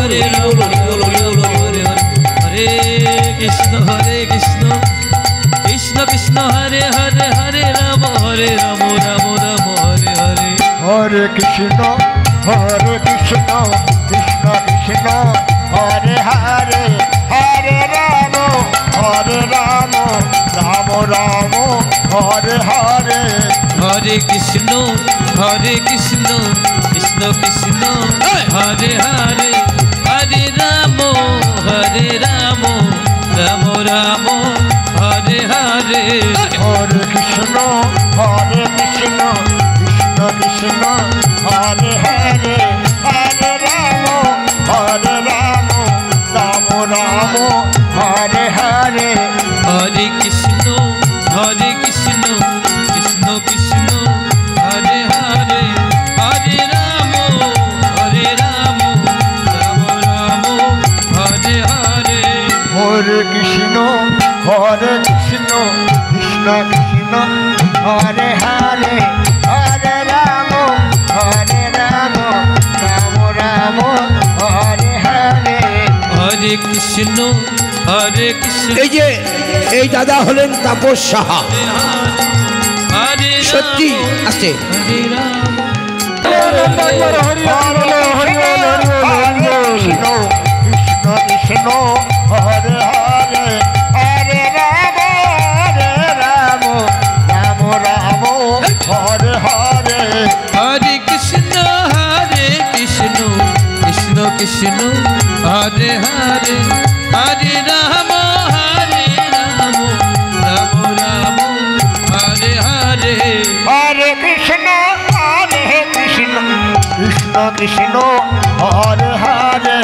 হরে রাম হরে কৃষ্ণ কৃষ্ণ কৃষ্ণ হরে হরে হরে রাম রাম রাম হরে হরে হরে কৃষ্ণ কৃষ্ণ কৃষ্ণ হরে হরে হরে রাম রাম রাম হরে হরে হরে কৃষ্ণ কৃষ্ণ কৃষ্ণ হরে হরে হরে রাম রাম রাম হরে হরে হরে কৃষ্ণ কৃষ্ণ কৃষ্ণ হরে হরে হরে রাম রাম রাম হরে হরে হরে কৃষ্ণ কৃষ্ণ কৃষ্ণ হরে হরে হরে রাম রাম রাম হরে হরে হরে কৃষ্ণ কৃষ্ণ কৃষ্ণ হরে হরে হরে রাম রাম রাম হরে হরে হরে কৃষ্ণ এই যে এই দাদা হলেন তাপস সাহা সত্যি আছে হরে রাম কৃষ্ণ কৃষ্ণ হরে হরে হরে রাম রাম রাম হরে হরে হরে কৃষ্ণ কৃষ্ণ কৃষ্ণ হরে হরে হরে রাম রাম রাম হরে হরে হরে কৃষ্ণ কৃষ্ণ কৃষ্ণ হরে হরে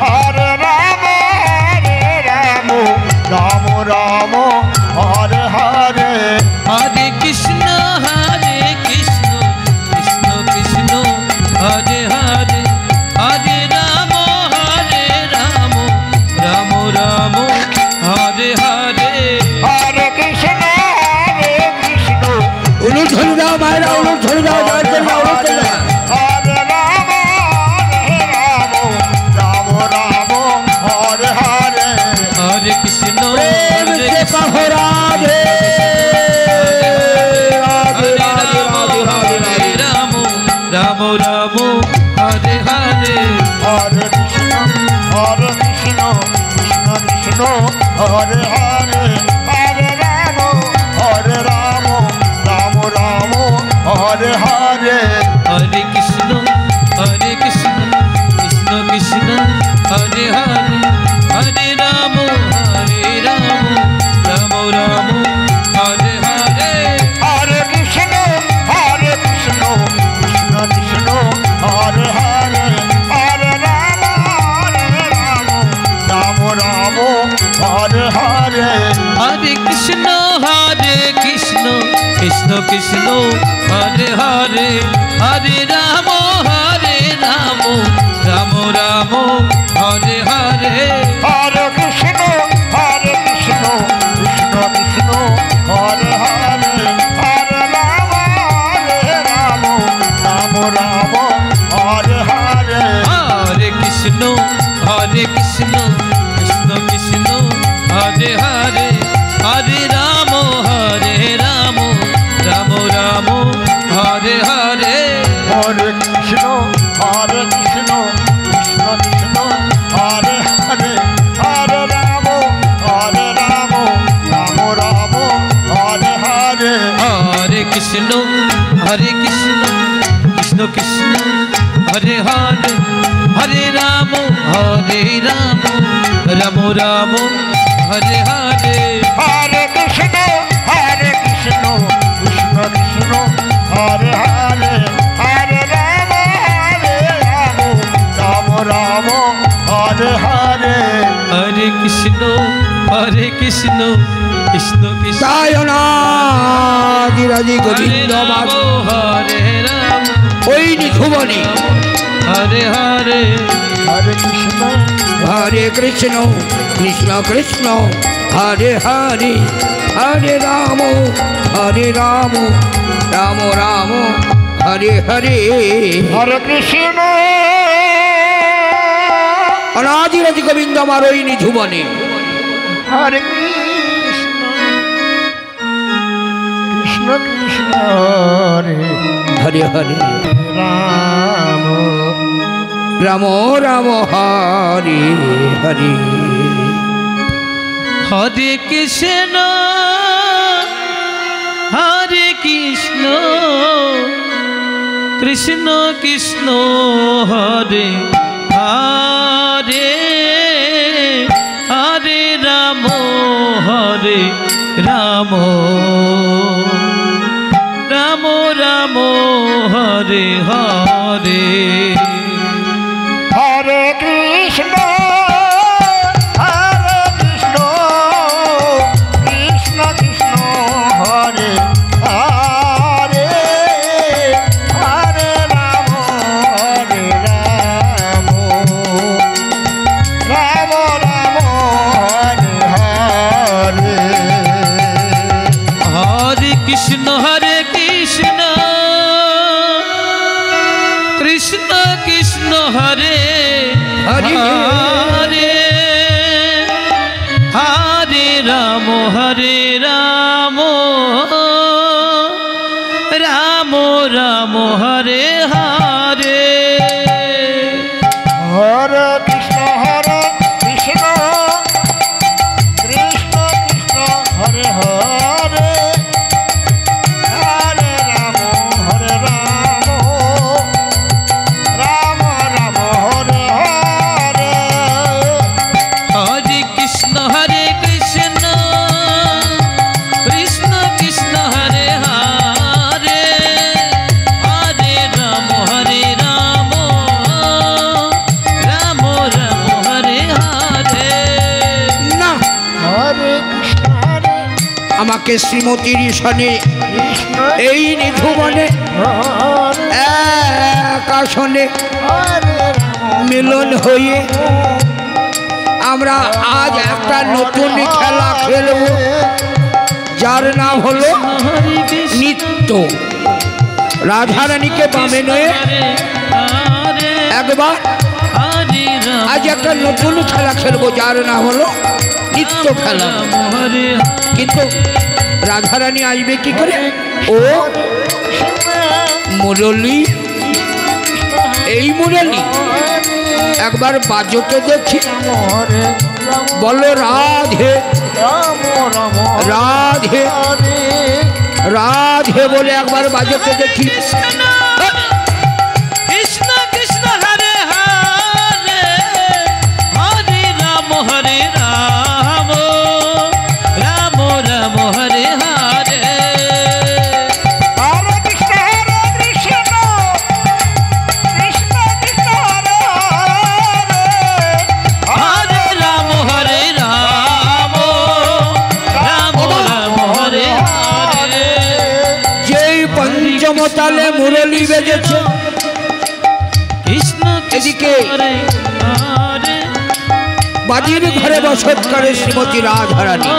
হরে রাম রাম রাম হরে হরে হরে কৃষ্ণ কৃষ্ণ কৃষ্ণ হরে হরে হরে রাম রাম রাম হরে হরে হরে কৃষ্ণ কৃষ্ণ উলু ধরে দাও মায়েরা উলু ধরে দাও হরে রাম রাম হরে হরে হরে কৃষ্ণ রাধে রাধে রাধে রাধে রাম রাম হরে হরে হরে কৃষ্ণ কৃষ্ণ কৃষ্ণ হরে হরে হরে রাম রাম রাম হরে হরে হরে কৃষ্ণ কৃষ্ণ কৃষ্ণ হরে হরে হরে রাম রাম রাম হরে হরে হরে কৃষ্ণ কৃষ্ণ কৃষ্ণ হরে হরে হরে রাম রাম হরে হরে হরে কৃষ্ণ কৃষ্ণ কৃষ্ণ হরে হরে হরে রাম রাম রাম হরে হরে হরে কৃষ্ণ কৃষ্ণ কৃষ্ণ হরে হরে হরে রাম রাম হরে হরে হরে কৃষ্ণ কৃষ্ণ কৃষ্ণ হরে হরে হরে রাম রাম রাম হরে হরে হরে কৃষ্ণ কৃষ্ণ কৃষ্ণ হরে হরে হরে রাম রাম রাম হরে হরে হরে কৃষ্ণ কৃষ্ণ কৃষ্ণ হরে হরে হরে রাম রাম রাম হরে হরে হরে কৃষ্ণ কৃষ্ণ কৃষ্ণ হরে হরে হরে রাম রাম হরে হরে হরে কৃষ্ণ কৃষ্ণ কৃষ্ণ তাই অনাদিরাজি গোবিন্দ মাধব হরে রাম ওই নিধুবনি হরে হরে হরে কৃষ্ণ কৃষ্ণ কৃষ্ণ হরে হরে হরে রাম রাম রাম হরে হরে হরে কৃষ্ণ রাজ গোবিন্দ আমার ওই নিধুবনে। হরে কৃষ্ণ কৃষ্ণ কৃষ্ণ হরে হরে হরে রাম রাম রাম হরে হরে। হরে কৃষ্ণ হরে কৃষ্ণ কৃষ্ণ কৃষ্ণ হরে হরে হরে রাম রাম রাম রাম হরে হরে। হরে কৃষ্ণ হরে কৃষ্ণ কৃষ্ণ কৃষ্ণ হরে হরে হরে রাম রাম রাম হরে হরে। হরে কৃষ্ণ কৃষ্ণ কৃষ্ণ হরে হরে হরে হরে রাম রাম রাম রাম হরে হরে। হরে কৃষ্ণ কৃষ্ণ কৃষ্ণ হরে হরে হরে রাম রাম রাম হরে হরে। হরে কৃষ্ণ কৃষ্ণ কৃষ্ণ কৃষ্ণ হরে হরে হরে রাম রাম রাম হরে হরে। না হরে কৃষ্ণ আমাকে শ্রীমতীর সনে কৃষ্ণ এই নিধুবনে হরে এক আসনে হরে রাম মিলন হয়ে আমরা আজ একটা নতুন খেলা খেলব, যার নাম হলো হরে কৃষ্ণ নিত্য। রাধারানীকে বামে নয়ে হরে একবার হরে রাম আজ একটা নতুন খেলা খেলবো, যার নাম হলো নিত্য খেলা। হরে কিন্তু রাধারানী আসবে কি করে? ও মুরলী, এই মুরলী একবার বাজতে দেখি, হরে বলো রাধে রাম রাম রাধে হরে রাধে বলে একবার বাজতে দেখি। কৃষ্ণ কৃষ্ণ কৃষ্ণ হরে হরে হরে রাম রাম রাম রাম হরে হরে। হরে কৃষ্ণ কৃষ্ণ কৃষ্ণ কৃষ্ণ হরে হরে রাম রাম রাম রাম হরে হরে। যেই পঞ্চমতালে মুরলী বেজেছে, কৃষ্ণ এদিকে হরে হরে বাজির ঘরে বসত করে শ্রীমতী রাধারানী।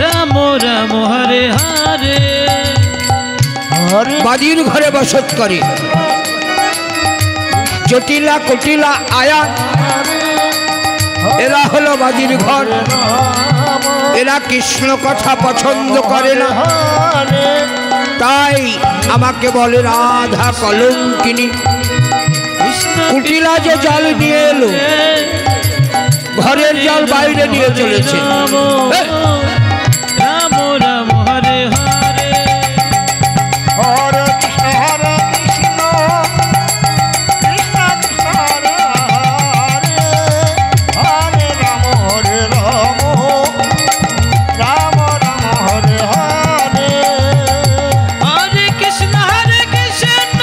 রাম রাম হরে হরে হরে বাজির ঘরে বসত করে জটিলা কটিলা আয়া, এরা হলো বাজির ঘর। এরা কৃষ্ণ কথা পছন্দ করে না, হরে তাই আমাকে বলে রাধা কলঙ্কিনী। কুটিলা যে জল নিয়ে এলো, ঘরের জল বাইরে নিয়ে চলেছে। রাম রাম হরে হরে হরে কৃষ্ণ কৃষ্ণ কৃষ্ণ হরে হরে হরে রাম রাম রাম হরে হরে। হরে কৃষ্ণ কৃষ্ণ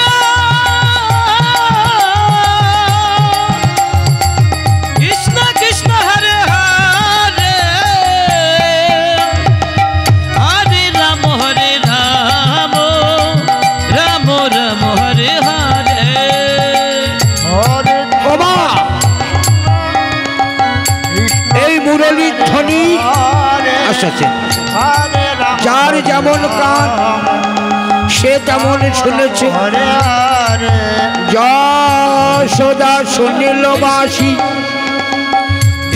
কৃষ্ণ কৃষ্ণ হরে হরে হরে রাম রাম রাম হরে হরে। হরে বাবা, কৃষ্ণ এই মুরলীর ধ্বনি হরে আসছে। হরে রাম যার যেমন কান সে তেমন শুনেছে। হরে হরে যশোদা শুনিল বাসি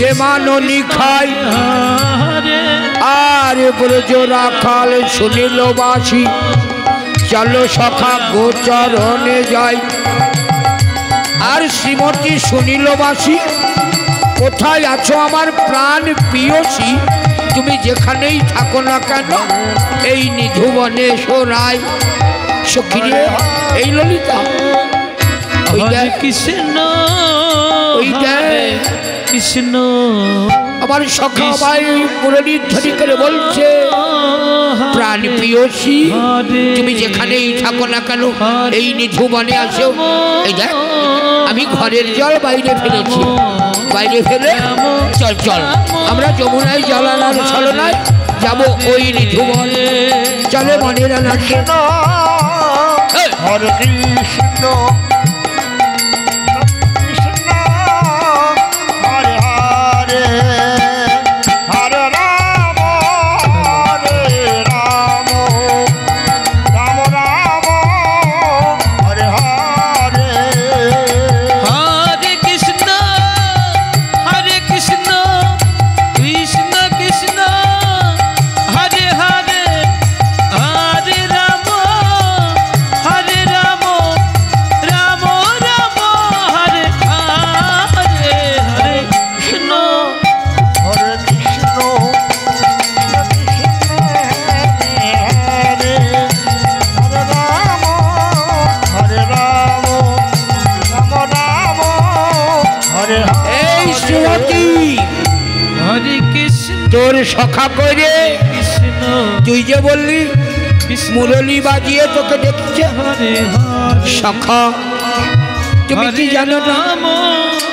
দুধে মাননি খাই হরে আর ব্রজ রাখাল শুনিল বাসি চলো সখা গোচরণে যাই। আর শ্রীমতী শুনিল বাসি কোথায় আছো আমার প্রাণ প্রিয়সী, তুমি যেখানেই থাকো না কেন এই নিধুবনে এসো রায়। সখীরে এই ললিতা ওই হরে দেখ, কৃষ্ণ ওই দেখ হরে কৃষ্ণ আমার সখা ভাই মুরলীধ্বনি করে বলছে প্রাণ প্রিয়সী তুমি যেখানেই থাকো না কেন এই নিধুবনে আসো। এই দেখ আমি ঘরের জল বাইরে ফেলেছি, বাইরে ফেলে চল চল আমরা যমুনায় জল আনার ছলনায় যাবো ওই নিধুবনে। চলে মনের আনাকে হরে কৃষ্ণ কৃষ্ণ হরে হরে হরে রাম রাম রাম হরে হরে হরে কৃষ্ণ কৃষ্ণ কৃষ্ণ হরে হরে হরে রাম রাম রাম হরে হরে হরে কৃষ্ণ হরে কৃষ্ণ হরে হরে রাম হরে রাম রাম রাম হরে এই শ্রীমতী হরে কৃষ্ণ তোর সখা করে কৃষ্ণ তুই যে বললি মুরলী বাজিয়ে তোকে দেখছে হরে হরে সখা তুমি কি জানো না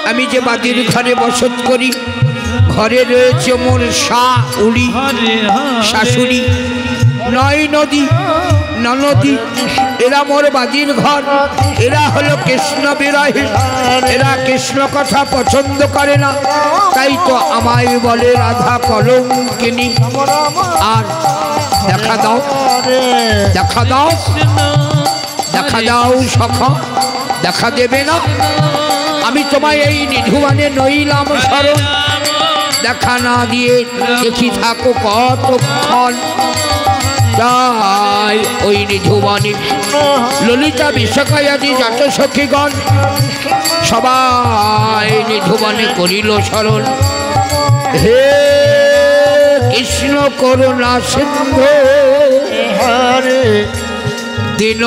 আমি যে বাদির ঘরে বসত করি ঘরে রয়েছে মোর উড়ি হরে শাশুড়ি নয় নদী ননদী এরা মোর বাজির ঘর, এরা হলো কৃষ্ণ বিরহী, এরা কৃষ্ণ কথা পছন্দ করে না, তাই তো আমায় বলে রাধা কলঙ্কিনী। আর দেখা দাও দেখা দাও দেখা দাও সখা, দেখা দেবে না? আমি তোমায় এই নিধুবনে নইলাম স্মরণ, দেখা না দিয়ে দেখি থাকো কতক্ষণ। তাই ওই নিধুবনে ললিতা বিশ্বকায়াদি যত সখীগণ সবাই নিধুবনে করিল স্মরণ। হে কৃষ্ণ করুণা সিন্ধু হরে দিন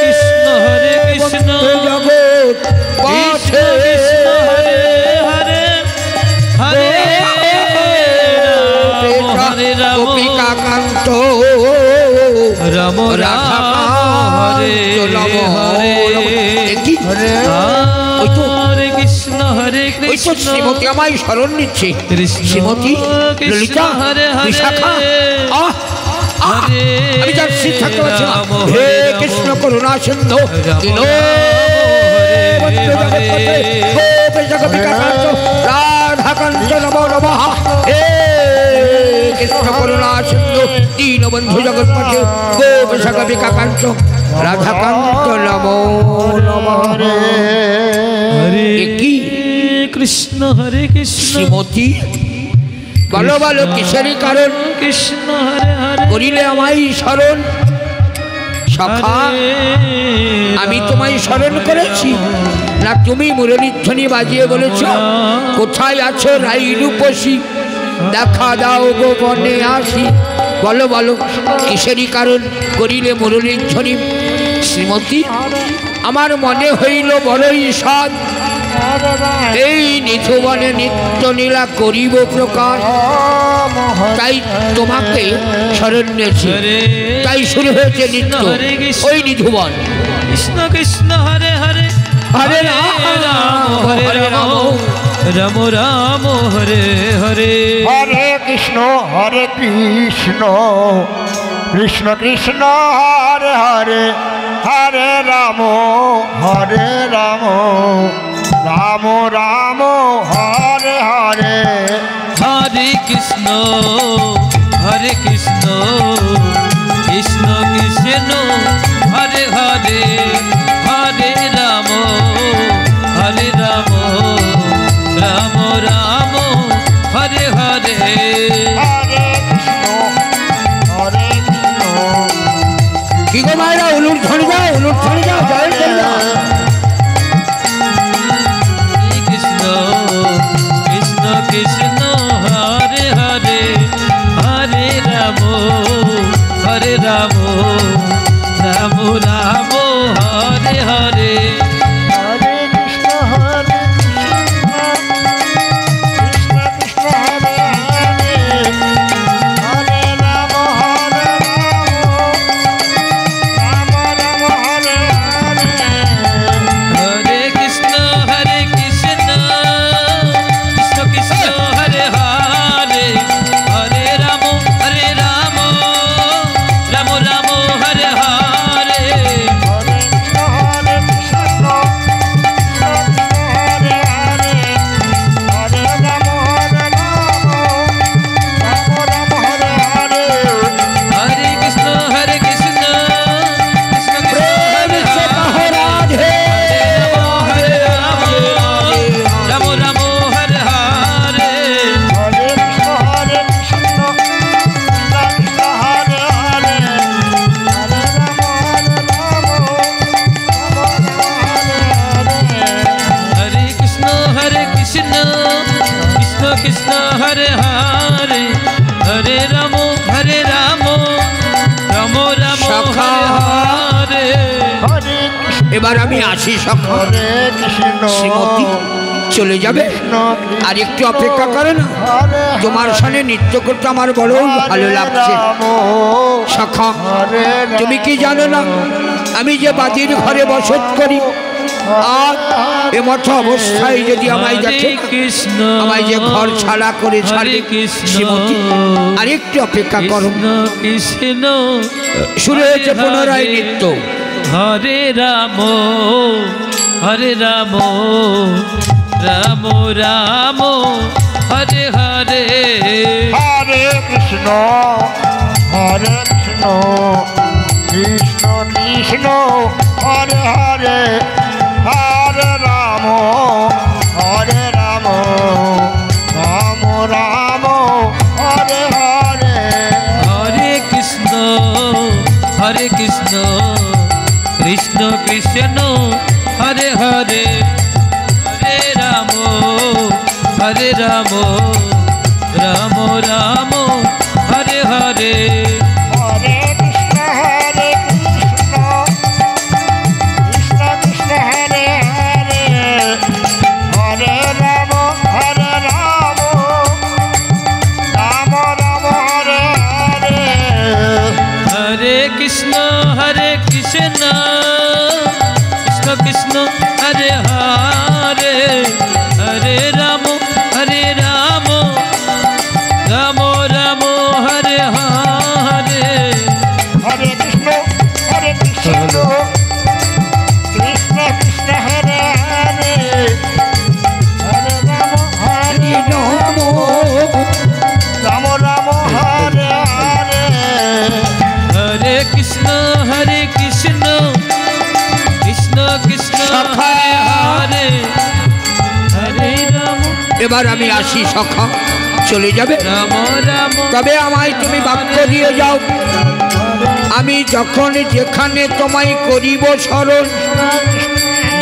কৃষ্ণ হরে কৃষ্ণ জগৎ কৃষ্ণ পথে কৃষ্ণ হরে হরে হরে রাম হরে রাম গোপিকাকান্ত রাম রাম হরে হরে দেখি ওই তো হরে কৃষ্ণ হরে ওই তো কৃষ্ণ শ্রীমতী আমায় স্মরণ নিচ্ছে। কৃষ্ণ শ্রীমতী কৃষ্ণ ললিতা হরে হরে বিশাখা আহ আহ, হরে আমি যার স্থির থাকতে পারছি না। রাম হে হরে রাম কৃষ্ণ করুণা সিন্ধু দিন রাধাকান্ত নমো নমঃ। হে কৃষ্ণ করুণা সিন্ধু দীনবন্ধু জগৎপথে গোপীকাকান্ত রাধাকান্ত নমো নমঃ। হরে এ কি কৃষ্ণ হরে কৃষ্ণ শ্রীমতী বলো বলো কিসেরই কারণ কৃষ্ণ হরে হরে করিলে আমায় স্মরণ? সখা আমি তোমায় স্মরণ করেছি না তুমি মুরলীধ্বনি বাজিয়ে বলেছ কোথায় আছো রাই রূপসী, দেখা দাও গো বনে আসি। বলো বলো কিসেরই কারণ করিলে মুরলীধ্বনি? শ্রীমতী আমার মনে হইল বড়ই সাধ, এই নিধুবনে নিত্য নীলা করিব প্রকাশ, তাই তোমাকে স্মরণ নিয়েছি, তাই শুরু হয়েছে নিত্য ওই নিধুবন। কৃষ্ণ কৃষ্ণ হরে হরে হরে রাম হরে হরে রাম রাম রাম রাম হরে হরে হরে কৃষ্ণ কৃষ্ণ কৃষ্ণ হরে হরে হরে রাম রাম রাম হরে হরে হরে কৃষ্ণ কৃষ্ণ কৃষ্ণ হরে হরে হরে রাম কৃষ্ণ কৃষ্ণ কৃষ্ণ হরে হরে হরে রাম রাম রাম রাম সখা। হরে হরে কৃষ্ণ এবার আমি আসি সখা। হরে কৃষ্ণ শ্রীমতী চলে যাবে, আর একটু অপেক্ষা করে না। হরে তোমার সামনে নৃত্য করতে আমার বড় ভালো লাগছে সখা। তুমি কি জানো না আমি যে বাজির ঘরে বসত করি, আর এমত অবস্থায় যদি আমায় দেখে হরে কৃষ্ণ আমায় যে ঘর ছাড়া করে হরে ছাড়বে। কৃষ্ণ শ্রীমতী আর একটু অপেক্ষা করো। কৃষ্ণ কৃষ্ণ শুরু হয়েছে পুনরায় নৃত্য। হরে রাম রাম রাম হরে হরে হরে কৃষ্ণ কৃষ্ণ কৃষ্ণ হরে হরে হরে রাম রাম রাম হরে হরে হরে কৃষ্ণ কৃষ্ণ কৃষ্ণ হরে হরে হরে রাম রাম রাম রাম হরে হরে হরে কৃষ্ণ কৃষ্ণ কৃষ্ণ হরে হরে হরে রাম রাম রাম হরে হরে হরে কৃষ্ণ কৃষ্ণ কৃষ্ণ হরে হরে হরে রাম রাম রাম রাম হরে হরে হরে কৃষ্ণ কৃষ্ণ কৃষ্ণ হরে হরে হরে রাম রাম হরে হরে হরে কৃষ্ণ কৃষ্ণ কৃষ্ণ কৃষ্ণ হরে হরে হরে রাম এবার আমি আসি সখা। চলে যাবে, রাম রাম তবে আমায় তুমি বাক্য দিয়ে যাও। আমি যখন যেখানে তোমায় করিব স্মরণ,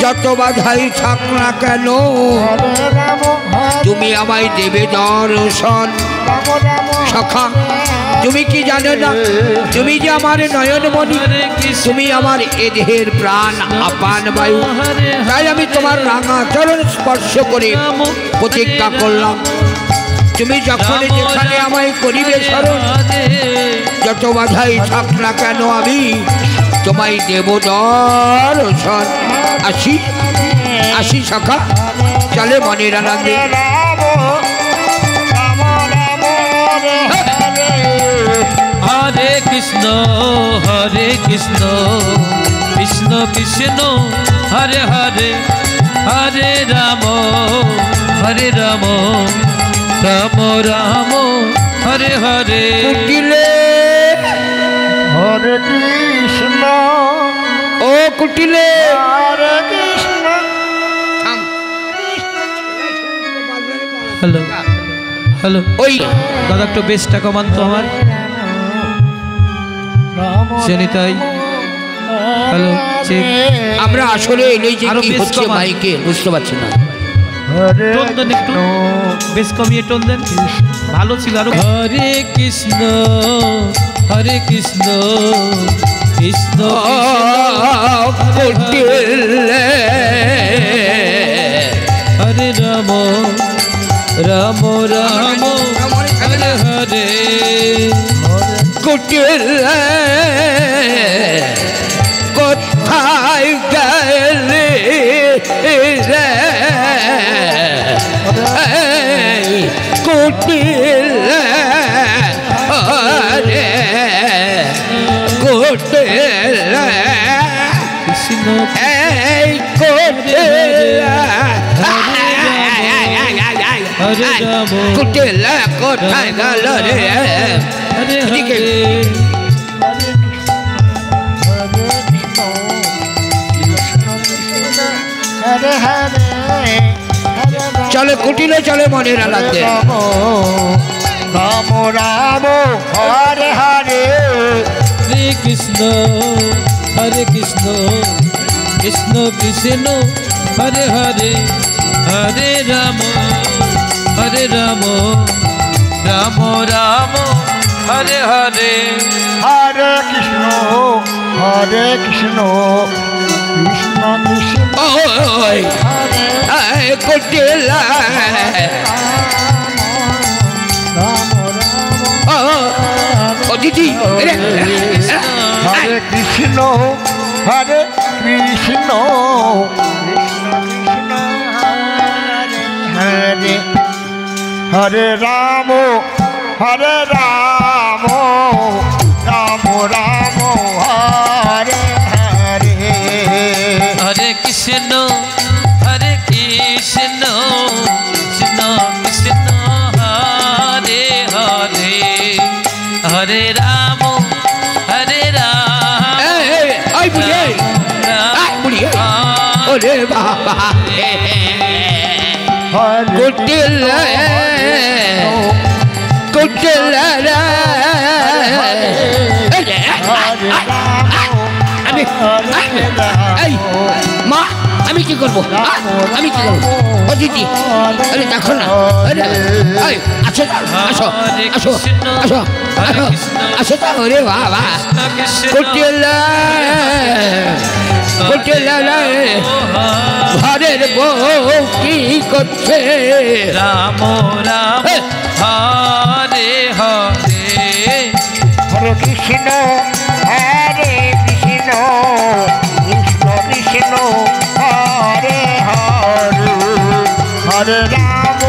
যত বাধাই থাক না কেন হরে রাম তুমি আমায় দেবে দর্শন। সখা তুমি কি জানো না তুমি যে আমার নয়নমণি, হরে কৃষ্ণ তুমি আমার এ দেহের প্রাণ আপান বায়ু। হরে তাই আমি তোমার রাঙা চরণ স্পর্শ করে রাম প্রতিজ্ঞা করলাম, তুমি যখন যেখানে আমায় করিবে স্মরণ, হরে যত বাধাই থাক না কেন আমি তোমায় দেব দর্শন। আসি আসি সখা, চলে মনের আনন্দে। হরে কৃষ্ণ কৃষ্ণ কৃষ্ণ হরে হরে হরে রাম রাম রাম রাম হরে হরে কুটিলে হরে কৃষ্ণ ও কুটিলে হরে কৃষ্ণ থাম। হ্যালো হ্যালো ওই দাদা একটু বেশটা কমান তো আমার জনিতাই। হ্যালো চেক আমরা আসলে এলেই যে আরো কি বেশ হচ্ছে কমান। মাইকে বুঝতে পারছি না। হরে টোন দেন একটু, বেশ কমিয়ে টোন দেন, ভালো ছিল আরো। হরে কৃষ্ণ কৃষ্ণ কৃষ্ণ কুটিলে হরে রাম রাম রাম হরে হরে কুটিলে কোথায় গেলে রে কুটিলে রে কুটিলে কৃষ্ণ এই কুটিলে হরে রাম কুটিলে কোথায় গেল রে হরে এদিকে। হরে হরে হরে চলে কুটিলে চলে মনের আনন্দে। রাম রাম হরে হরে হরে কৃষ্ণ কৃষ্ণ কৃষ্ণ কৃষ্ণ হরে হরে হরে রাম হরে রাম রাম রাম হরে হরে হরে কৃষ্ণ কৃষ্ণ কৃষ্ণ ওই হরে কুটিলা ও দিদি হরে কৃষ্ণ হরে কৃষ্ণ কৃষ্ণ হরে হরে রাম রাম রাম হরে হরে হরে কৃষ্ণ কৃষ্ণ কৃষ্ণ হরে হরে হরে রাম ওই বুড়ি বুড়ি ওরে বাবা হরে কুটিলা কুটিলা আমি এই মা আমি কি করবো আমি কি করবো ও দিদি আরে দেখো না আরে এই আসো আসো আসো আসো আসো আসো তো ওরে বাবা কুটিলা কুটিলা ঘরের বউ কি করছে রাম রাম হরে হরে হরে কৃষ্ণ কৃষ্ণ কৃষ্ণ হরে হরে হরে রাম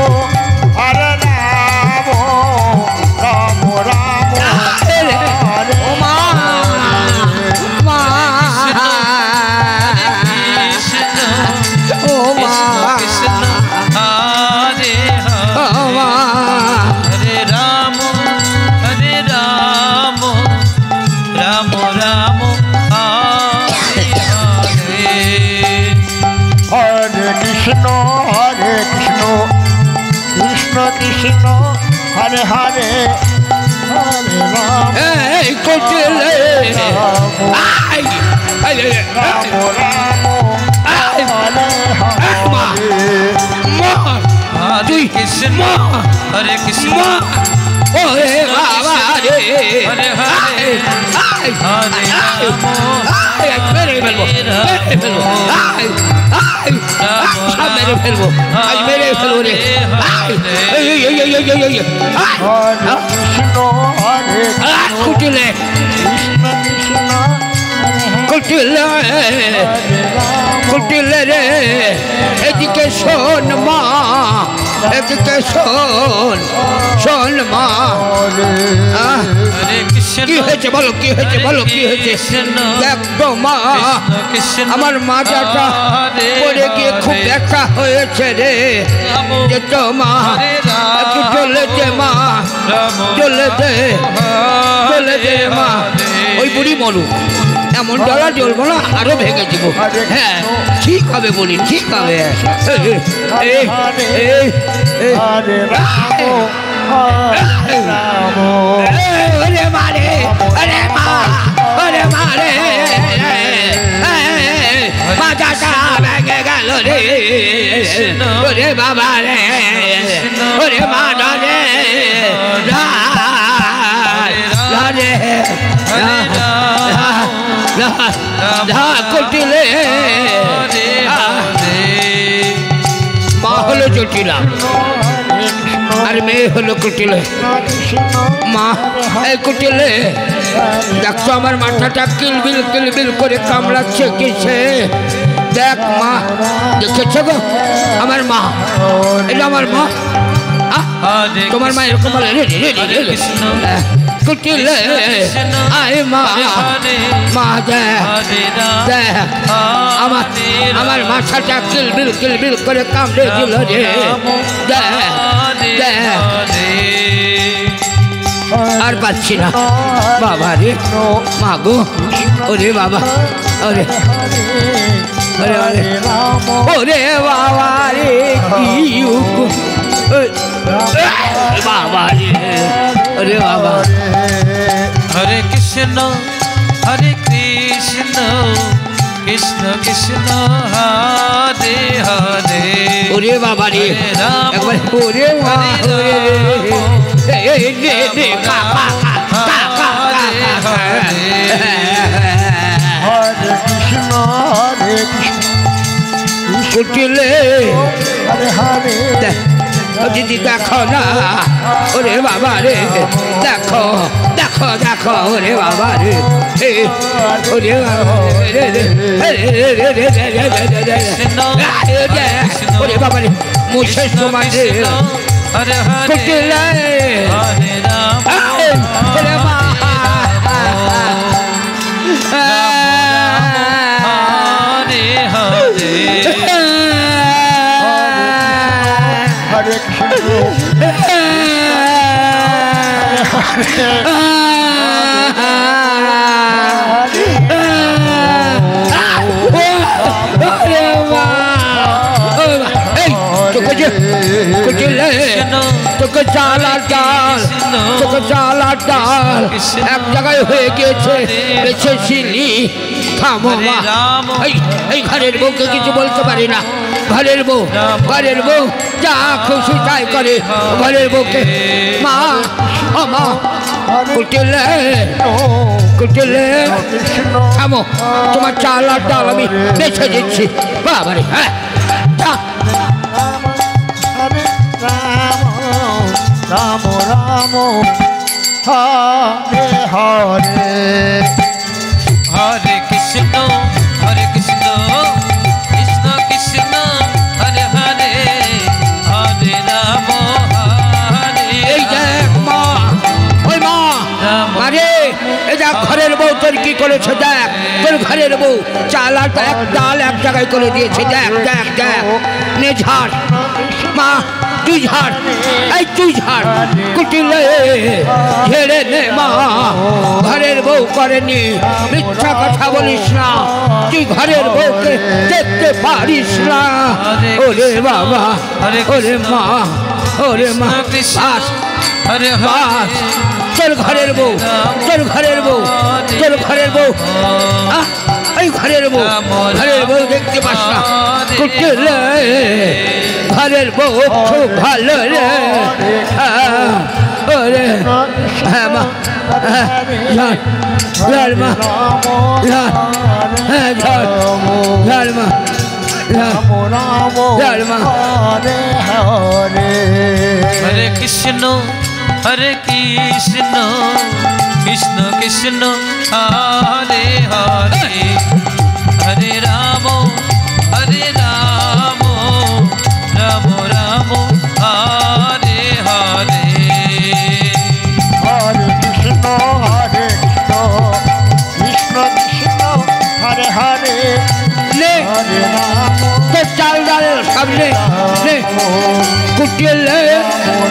রাম রাম হরে মা মা ও মা কৃষ্ণ হরে ও মা হরে রাম রাম রাম হরে হরে হরে কৃষ্ণ কৃষ্ণ কৃষ্ণ হরে হরে হরে রাম এই কুটিলে আই আই রাম হরে মা মা হরে কৃষ্ণ হরে কৃষ্ণ মা ওরে বাবা রে Hare Hare I Hare Ram I মেরে ফেলবো মেরে ফেলবো আই আই সব মেরে ফেলবো আজ মেরে ফেলবো রে আই এই এই এই এই এই এই হরে কৃষ্ণ হরে কুটিলে কৃষ্ণ কৃষ্ণ কুটিলে কুটিলে রে এদিকে শোন মা এদিকে শোন মা আহ, হরে কৃষ্ণ কি হয়েছে বলো কি হয়েছে বলো কি হয়েছে দেখ তো মা আমার মাজাটা পড়ে গিয়ে খুব ব্যথা হয়েছে রে যে তো মা একটু চলে দে মা চলে দে মা ওই বুড়ি মরুক এমন ডলা জ্বলবো না আরো ভেঙে দিব হ্যাঁ ঠিক হবে বলি ঠিক হবে এই এই এই হরে রাম রাম ওরে মারে ওরে মা ওরে মারে মাথাটা ভেঙে গেল রে ওরে বাবা রে ওরে মা রে কুটিলে মা হলো জটিলা আর মেয়ে হলো কুটিলে মা এই কুটিলে দেখছো আমার মাথাটা কিলবিল করে কামড়াচ্ছে কিসে দেখ মা দেখেছো গো আমার মা এটা আমার মা তোমার মা এরকম বলে কুটিলে আয় মা মা দেখ আমার মাথাটা কিলবিল করে কামড়ে দিল রে দেখ আর পাচ্ছি না বাবা রে মা গো ওরে বাবা ওরে ওরে ওরে ওরে বাবা রে কি বাবা রে ওরে বাবা হরে কৃষ্ণ কৃষ্ণ কৃষ্ণ হরে হরে ওরে বাবা রে রাম বাবা ওরে মা ওরে এই নে নে কা কা কা কা হরে কৃষ্ণ কুটিলে হরে হরে দিদি দেখো না ওরে বাবা রে দেখো দেখো দেখো ওরে বাবা রে ওরে বাবা ওরে বাবা রে মুছে সমান রে হরে হরে কুটিলে হরে রাম ওরে মা হরে হরে হরে কৃষ্ণ তোকে চাল আর ডাল তোকে চাল আর ডাল এক জায়গায় হয়ে গিয়েছে বেছেছিলি থামো মা এই ঘরের বউকে কিছু বলতে পারি না ঘরের বউ যা খুশি তাই করে ঘরের বউকে মা ও মা কুটিলে কুটিলে থামো তোমার চাল আর ডাল আমি বেছে দিচ্ছি বাবারে হ্যাঁ হরে রাম রাম হরে হরে হরে কৃষ্ণ কৃষ্ণ কৃষ্ণ হরে হরে হরে রাম হরে এই দেখ মা ওই মা আরে এই দেখ ঘরের বউ তোর কি করেছে দেখ তোর ঘরের বউ চাল আর এক ডাল এক জায়গায় করে দিয়েছে দেখ দেখ দেখ নে ঝাড় মা তুই ঝাড় এই তুই ঝাড় কুটিলে ঝেড়ে নে মা ঘরের বউ করেনি মিথ্যা কথা বলিস না তুই ঘরের বউকে দেখতে পারিস না ওরে বাবা ওরে মা ওরে মা বাস হরে বাস তোর ঘরের বউ তোর ঘরের বউ তোর ঘরের বউ এই ঘরের বউ দেখতে পাস না কুটিলে ঘরের বউ খুব ভালো রে ওরে হ্যাঁ মা ঝাড় মা হ্যাঁ ঝাড় মা রাম রাম ঝাড় মা হরে হরে হরে কৃষ্ণ কৃষ্ণ কৃষ্ণ হরে হরে হরে রাম রাম রাম হরে হরে হরে কৃষ্ণ কৃষ্ণ কৃষ্ণ হরে হরে নে হরে রাম তোর চাল ডাল সামনে নে কুটিলে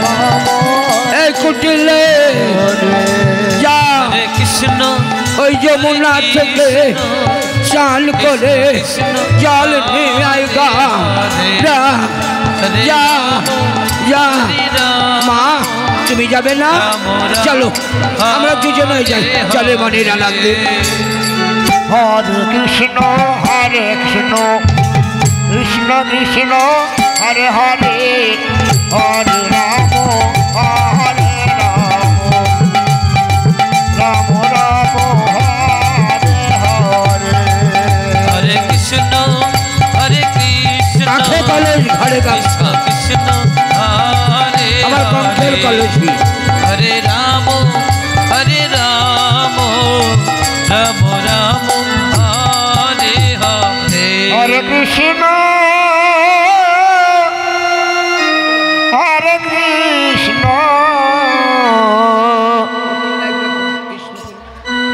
রাম এই কুটিলে যা হরে কৃষ্ণ ওই যমুনা থেকে চান করে জল নিয়ে আয়গা যা যা মা তুমি যাবে না চলো আমরা দুজনে যাই চলে মনের আনন্দে হরে কৃষ্ণ কৃষ্ণ কৃষ্ণ হরে হরে হরে রাম হরে রাম রাম রাম হরে হরে হরে কৃষ্ণ কাঠে কলেজ ঘরে কৃষ্ণ কৃষ্ণ হরে আমার কণ্ঠের কলেজ হরে রাম রাম রাম হরে হরে হরে কৃষ্ণ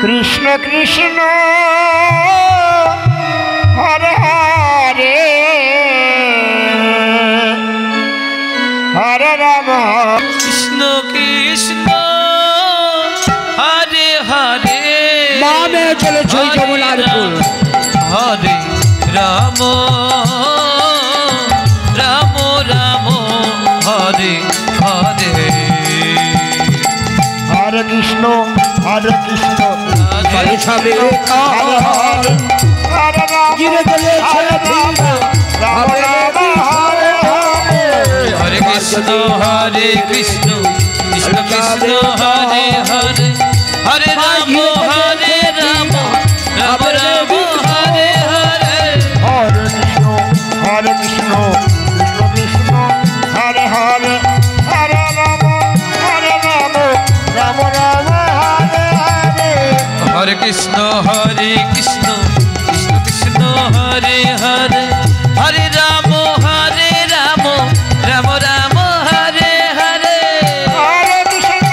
কৃষ্ণ কৃষ্ণ হরে হরে হরে রাম কৃষ্ণ কৃষ্ণ হরে হরে মা মেয়ে চলেছে যমুনার ফুল হরে রাম রাম রাম হরে হরে হরে কৃষ্ণ চলে সবে হরে হরে হরে রাম গিরে চলেছে হরে রাম রাম রাম হরে হরে হরে কৃষ্ণ কৃষ্ণ কৃষ্ণ কৃষ্ণ হরে হরে হরে রাম হরে রাম রাম রাম হরে হরে হরে কৃষ্ণ কৃষ্ণ কৃষ্ণ হরে হরে হরে রাম রাম রাম হরে হরে হরে কৃষ্ণ কৃষ্ণ কৃষ্ণ হরে হরে হরে রাম রাম রাম হরে হরে হরে কৃষ্ণ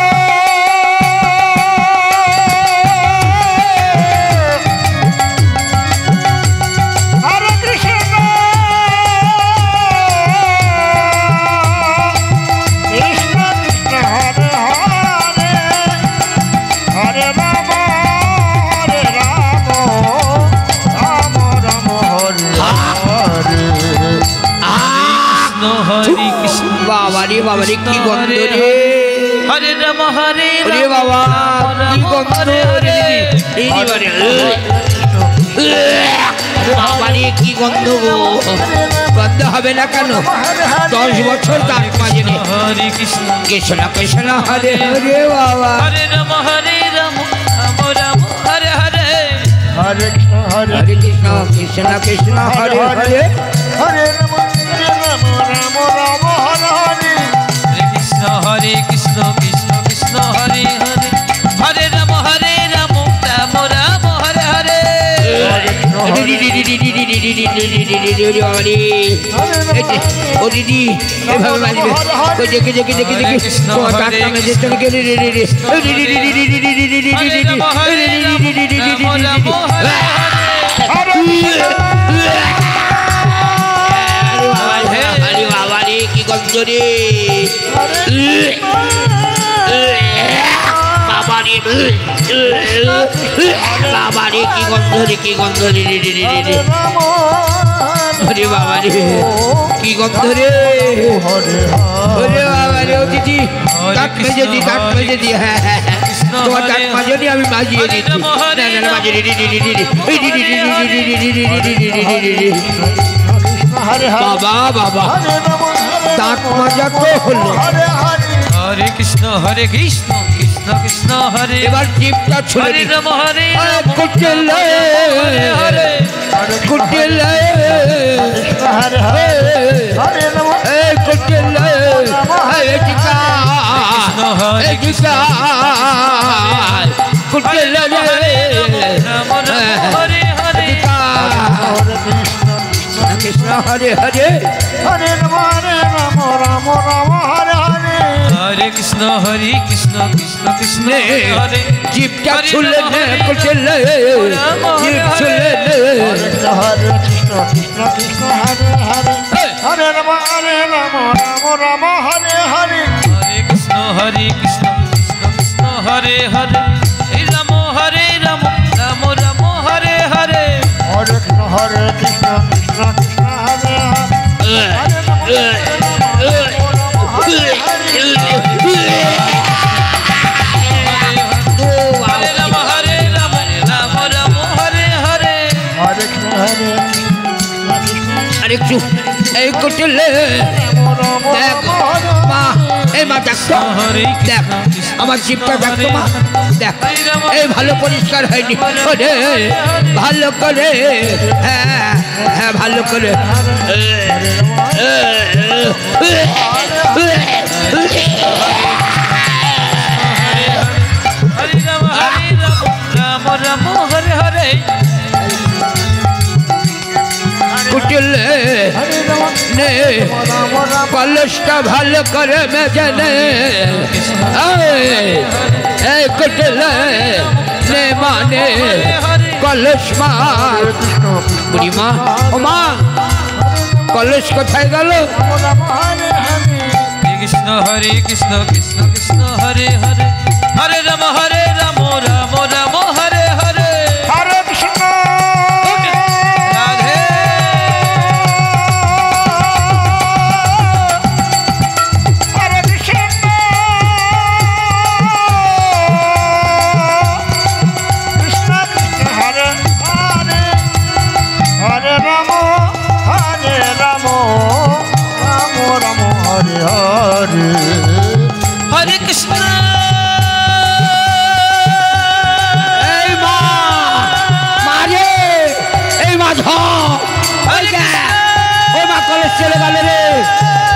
হরে কৃষ্ণ কৃষ্ণ কৃষ্ণ হরে হরে হরে রাম রাম রাম হরে হরে কৃষ্ণ হরে কৃষ্ণ বাবা রে কি গন্ধ রে হরে রাম হরে রে বাবা কি গন্ধ রে এই বারে বাবা রে কি গন্ধ গো গন্ধ হবে না কেন 10 বছর তার মাঝে নেই হরে কৃষ্ণ কৃষ্ণ কৃষ্ণ হরে হরে বাবা হরে রাম রাম রাম হরে হরে হরে কৃষ্ণ হরে হরে কৃষ্ণ কৃষ্ণ কৃষ্ণ হরে হরে হরে রাম রাম রাম হরে হরে হরে কৃষ্ণ কৃষ্ণ কৃষ্ণ হরে হরে হরে রাম রাম রাম হরে হরে ও দিদি এভাবে বাজবে ওই দেখে দেখে দেখে দেখে তোমার টাকা মেঝে চলে গেলে আরে বাবা রে কি গন্ধ রে বাবা রে বাবা রে কি গন্ধ রে কি গন্ধ রে আরে বাবা রে কি গন্ধ রে ওরে বাবা রে ও দিদি দাঁত মেজে দি হ্যাঁ তোমার দাঁত মাজনি আমি মাজিয়ে দিচ্ছি না না মাজিয়ে বাবা বাবা দাঁত মাজা তো হলো হরে কৃষ্ণ কৃষ্ণ কৃষ্ণ হরে এবার জিভটা ছুলে হরে রাম কুটেলে হরে কুটেলে হরে হরে রাম কুটেলে এটিকা এটিকা কুটেলে রাম হরে হরে কৃষ্ণ হরে হরে হরে রাম রাম হরে হরে হরে কৃষ্ণ কৃষ্ণ কৃষ্ণ হরে জিভটা ছুলে কুটেলে জিভ ছুলে হরে কৃষ্ণ কৃষ্ণ কৃষ্ণ হরে হরে হরে রাম রাম হরে হরে হরে কৃষ্ণ কৃষ্ণ কৃষ্ণ হরে হরে রাম রাম রাম হরে হরে হরে কৃষ্ণ কৃষ্ণ কৃষ্ণ হরে হরে রাম রাম রাম হরে হরে হরে কৃষ্ণ হরে আরেকটু এই কুটেলে দেখ মা এই মা দেখো দেখ আমার জিভটা দেখো মা দেখ এই ভালো পরিষ্কার হয়নি ওরে ভালো করে হ্যাঁ হ্যাঁ ভালো করে হরে রাম রাম রাম হরে হরে কুটেলে নে কলসটা ভালো করে মেজে নে এই কুটেলে নে মানে কলস মার বুড়ি মা ও মা কলস কোথায় গেল কৃষ্ণ কৃষ্ণ কৃষ্ণ হরে হরে হরে রাম রাম রাম হরে হরে হরে কৃষ্ণ রাধে হরে কৃষ্ণ কৃষ্ণ কৃষ্ণ হরে হরে হরে রাম রাম রাম হরে হরে চলে গেল রে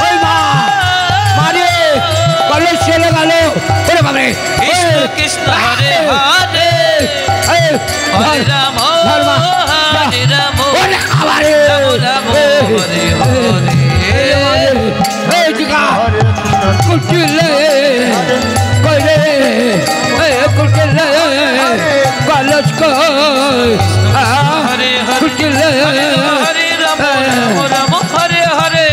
ওই মা মারে কলেজ চলে গেল ওরে বাবারে কৃষ্ণ কৃষ্ণ হরে হরে হরে রাম হরে রাম ওরে আবারে রাম হরে হরে এই জিগা কুটিলে কইরে এই কুটিলে কলেজ কই হরে হরে কুটিলে হরে রাম রাম হরে হরে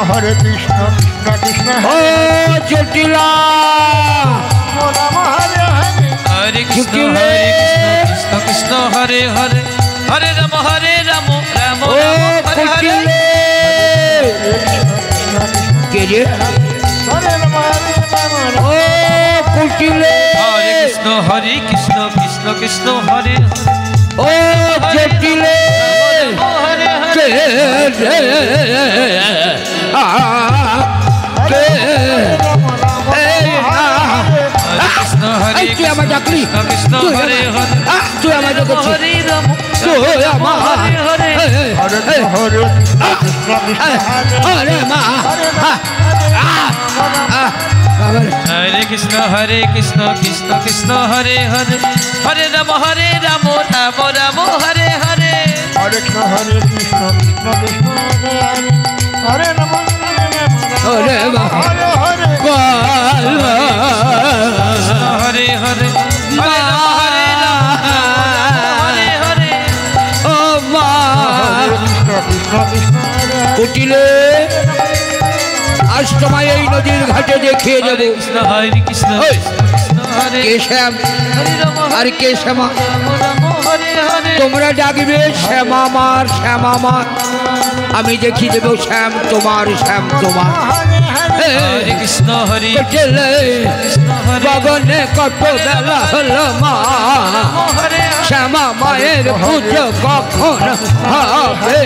হরে কৃষ্ণ কৃষ্ণ কৃষ্ণ ও জটিলা রাম হরে হরে হরে কৃষ্ণ কৃষ্ণ হরে হরে হরে রাম রাম রাম ও হরে হরে কুটিলে কে রে হরে রাম ও কুটিলে হরে কৃষ্ণ কৃষ্ণ কৃষ্ণ হরে ও জটিলে হরে কে হরে রে কে এই কৃষ্ণ হরে এই তুই আমার ডাকলি কৃষ্ণ হরে হরে তুই আমার ডাকছিস হরে রাম তুই আমার হরে হরে হরে হরে কৃষ্ণ কৃষ্ণ আরে মা হরে কৃষ্ণ কৃষ্ণ কৃষ্ণ হরে হরে হরে রাম রাম রাম হরে হরে হরে কৃষ্ণ কৃষ্ণ কৃষ্ণ হরে রাম ওরে মা হরে হরে বল হরে হরে হরে রাম হরে হরে ও মা কৃষ্ণ কৃষ্ণ কৃষ্ণ কুটিলে আজ তোমায় এই নদীর ঘাটে দেখিয়ে হরে দেবো কৃষ্ণ কৃষ্ণ হরে কে শ্যাম হরে রাম আর কে শ্যামা রাম হরে হরে তোমরা ডাকবে শ্যামা আমার আমি দেখিয়ে দেবো শ্যাম তোমার হরে কৃষ্ণ হরে কুটিলে কৃষ্ণ হরে গগনে কত বেলা হলো মা হরে শ্যামা মায়ের পুজো কখন হবে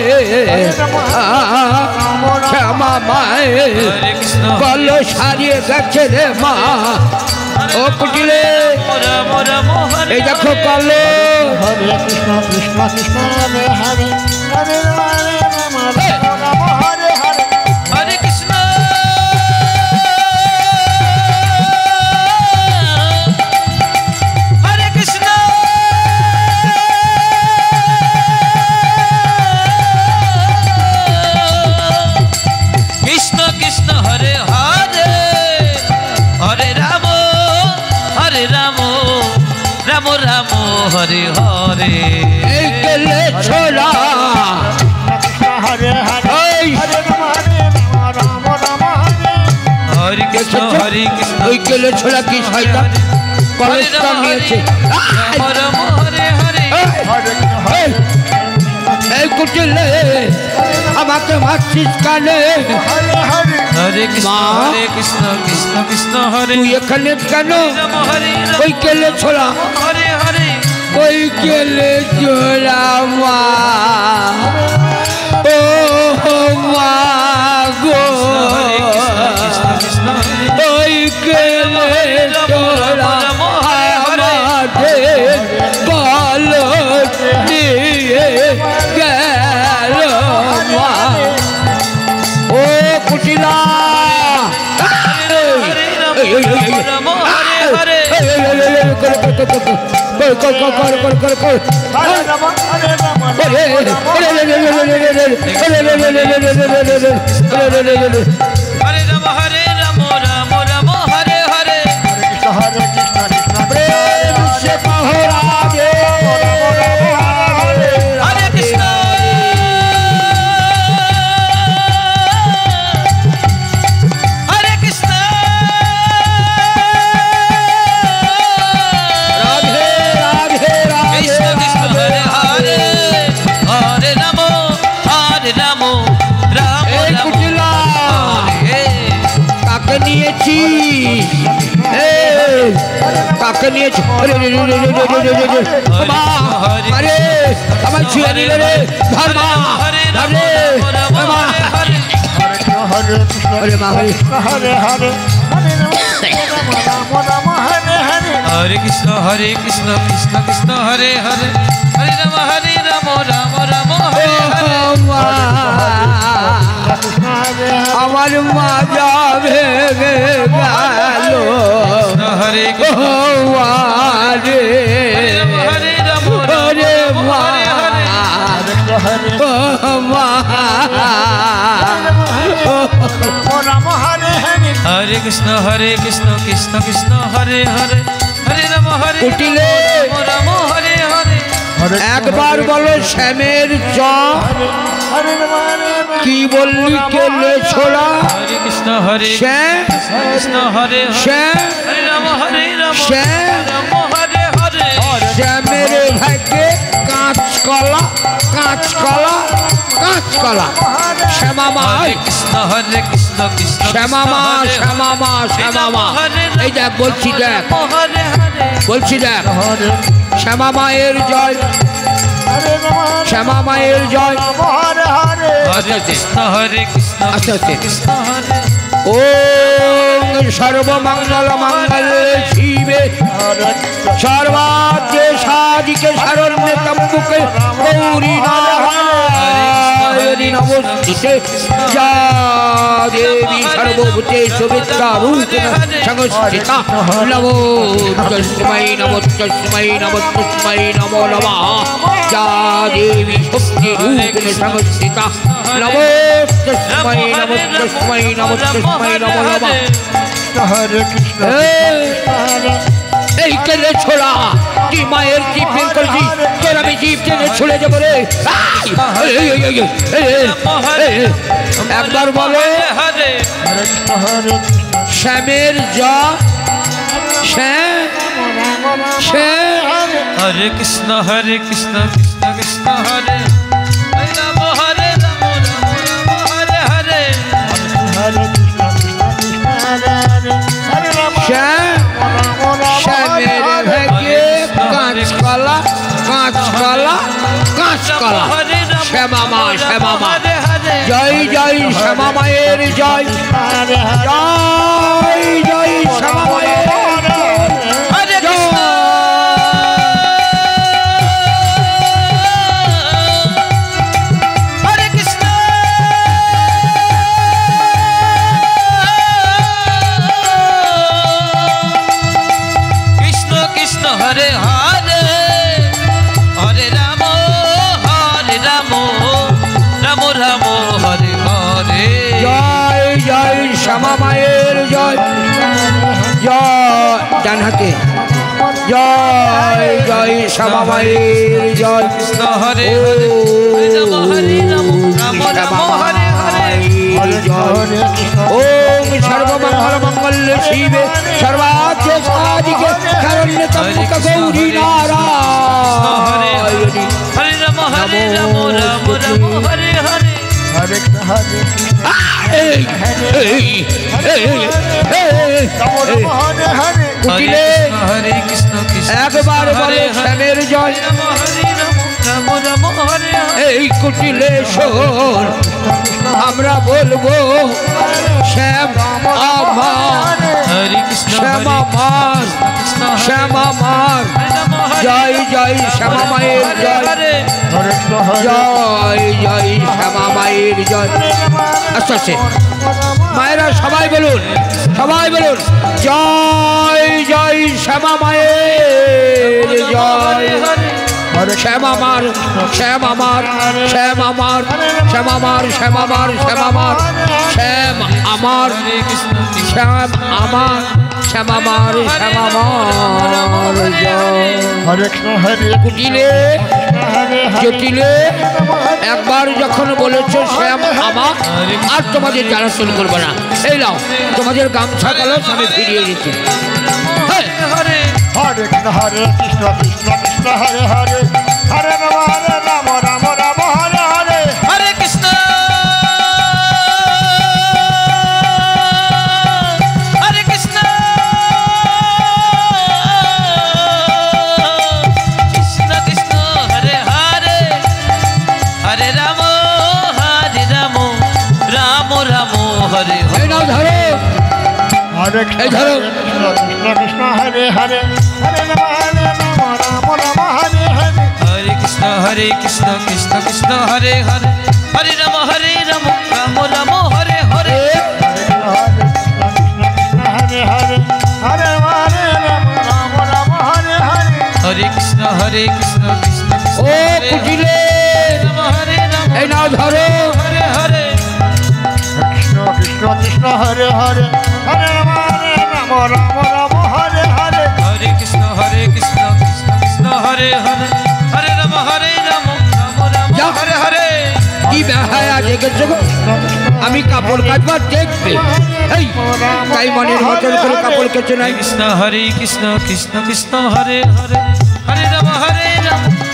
শ্যামা মায়ের হরে কৃষ্ণ কল সারিয়ে গেছে রে মা ও কুটিলে রাম রাম হরে এই দেখো কল হরে কৃষ্ণ কৃষ্ণ কৃষ্ণ হরে হরে হরে রাম রাম হরে হরে হরে কৃষ্ণ হরে কৃষ্ণ কৃষ্ণ কৃষ্ণ হরে হরে হরে রাম রাম রাম হরে হরে এই গেলে ছোড়া কৃষ্ণ হরে হরে এই হরে রাম রাম হরে হরে কৃষ্ণ ওই গেলে ছোড়া কি শয়তান কলেজটা নিয়েছে রাম রাম হরে হরে হরে এই, এই কুটিলে আমাকে মারছিস কানে হরে হরে হরে কৃষ্ণ মা। কৃষ্ণ কৃষ্ণ হরে তুই এখানে কেন রাম হরে রাম ওই গেলে ছোড়া হরে হরে ওই গেলে ছোড়া মা ও মা গো কৃষ্ণ ওই গেলে ছোড়া আমাদের বল নিয়ে গেল মা ও কুটিলা রাম হরে হরে হরে রাম হরে রাম হরে রাম রাম রাম হরে হরে কৃষ্ণ হরে কৃষ্ণ কৃষ্ণ হরে কৃষ্ণ হরে কৃষ্ণ কৃষ্ণ কৃষ্ণ হরে হরে হরে রাম রাম রাম হরে কাকে নিয়েছি কাকে নিয়েছি আরে আমার ছুঁয়ে নিল রে ধর্মা হরে রাম আরে রাম হরে হরে আরে মা হরে হরে হরে হরে রাম হরে হরে হরে কৃষ্ণ কৃষ্ণ কৃষ্ণ হরে হরে হরে রাম রাম রাম রাম হরে হরে মা, আমার মাজা ভেঙে গেল হরে ও মা রে, হরে রাম ওরে মা, ও মা, হরে কৃষ্ণ কৃষ্ণ কৃষ্ণ হরে হরে হরে রাম কুটিলে রাম হরে হরে একবার বলো শ্যামের চ কি বললি কেলে ছোড়া হরে কৃষ্ণ শ্যাম কৃষ্ণ হরে হরে শ্যাম হরে রাম শ্যাম রাম হরে হরে শ্যামের ভাগ্যে কাঁচকলা কাঁচকলা কাঁচকলা শ্যামামা হরে কৃষ্ণ কৃষ্ণ শ্যামামা শ্যামামা শ্যামামা এই দেখ বলছি দেখ হরে হরে বলছি দেখ শ্যামা মায়ের জয় শ্যামা মায়ের জয় হরে কৃষ্ণ আস্তে আস্তে। কৃষ্ণ হরে ওম সর্বমঙ্গল মঙ্গল শিবে সর্বাত্মে সাধিকে শরণ্যে ত্র্যম্বকে গৌরী নারায়ণী নমস্তুতে যা দেবী সর্বভূতেষু বিদ্যারূপেণ সংস্থিতা নমো তস্मै নমো তস্मै নমো তস্मै নমো নমঃ যা দেবী শক্তিরূপেণ সংস্থিতা নমো তস্मै নমো তস্मै নমো তস্मै নমো নমঃ হরে কৃষ্ণ এই কেলে ছোড়া কি মায়ের জীব বের করছি তোর আমি জীব টেনে ছুড়ে দেবো রে একবার বলো হরে শ্যামের যা শ্যাম শ্যাম হরে কৃষ্ণ কৃষ্ণ কৃষ্ণ হরে হরে রাম হরে হরে হরে শ্যাম শ্যামের ভাগ্যে কাঁচকলা কাঁচকলা কাঁচকলা শ্যামামা শ্যামামা জয় জয় শ্যামা মায়ের জয় জয় জয় শ্যামা মায়ের হরে কৃষ্ণ হরে কৃষ্ণ কৃষ্ণ কৃষ্ণ হরে হরে হরে রাম রাম রাম হরে হরে জয় জয় শ্যামা মায়ের জয় জয় ডান হাতে জয় জয় শ্যামা মায়ের জয় কৃষ্ণ হরে হরে হরে রাম রাম হরে হরে ওম সর্বমঙ্গল মঙ্গল শিবে সর্বার্থ সাধিকে শরণ্যে ত্র্যম্বকে গৌরী নারায়ণী হরে রাম রাম হরে হরে হরে হরে এই এই এই এই হরে হরে কুটিলে হরে কৃষ্ণ একবার বলো শ্যামের জয় রাম রাম হরে হরে এই কুটিলে শোন আমরা বলবো শ্যাম আমার হরে কৃষ্ণ শ্যাম আমার শ্যাম আমার জয় জয় শ্যামা মায়ের জয় হরে জয় জয় শ্যামা মায়ের জয় আস্তে আস্তে মায়েরা সবাই বলুন জয় জয় শ্যামা মায়ের জয় শ্যাম আমার শ্যাম আমার শ্যাম আমার শ্যাম আমার শ্যাম আমার শ্যাম আমার শ্যাম আমার হরে কৃষ্ণ শ্যাম আমার শ্যাম আমার শ্যাম আমার জয় হরে কৃষ্ণ হরে কুটিলে জটিলে একবার যখন বলেছো শ্যাম আমার আর তোমাদের জানা শুরু করবো না এই নাও তোমাদের গামছা কলস আমি ফিরিয়ে দিচ্ছি হ্যাঁ হরে হরে কৃষ্ণ কৃষ্ণ কৃষ্ণ হরে হরে হরে রাম রাম রাম হরে হরে হরে কৃষ্ণ হরে কৃষ্ণ কৃষ্ণ কৃষ্ণ হরে হরে হরে রাম রাম রাম হরে এই নাও ধরো হরে এই ধরো কৃষ্ণ কৃষ্ণ হরে হরে হরে রাম রাম রাম হরে হরে হরে কৃষ্ণ কৃষ্ণ কৃষ্ণ কৃষ্ণ হরে হরে হরে রাম রাম রাম হরে হরে হরে হরে হরে হরে রাম রাম রাম হরে হরে হরে কৃষ্ণ কৃষ্ণ কৃষ্ণ ও কুটিলে রাম হরে রাম এই নাও ধরো হরে হরে কৃষ্ণ কৃষ্ণ কৃষ্ণ হরে হরে হরে রাম রাম রাম হরে হরে হরে কৃষ্ণ কৃষ্ণ কৃষ্ণ হরে হরে হরে রাম রাম রাম যাও। হরে হরে কি বেহায়া দেখেছো গো? আমি কাপড় কাচবার দেখবে এই তাই মনের মতন করে কাপড় কেচে নাই কৃষ্ণ কৃষ্ণ কৃষ্ণ হরে হরে হরে রাম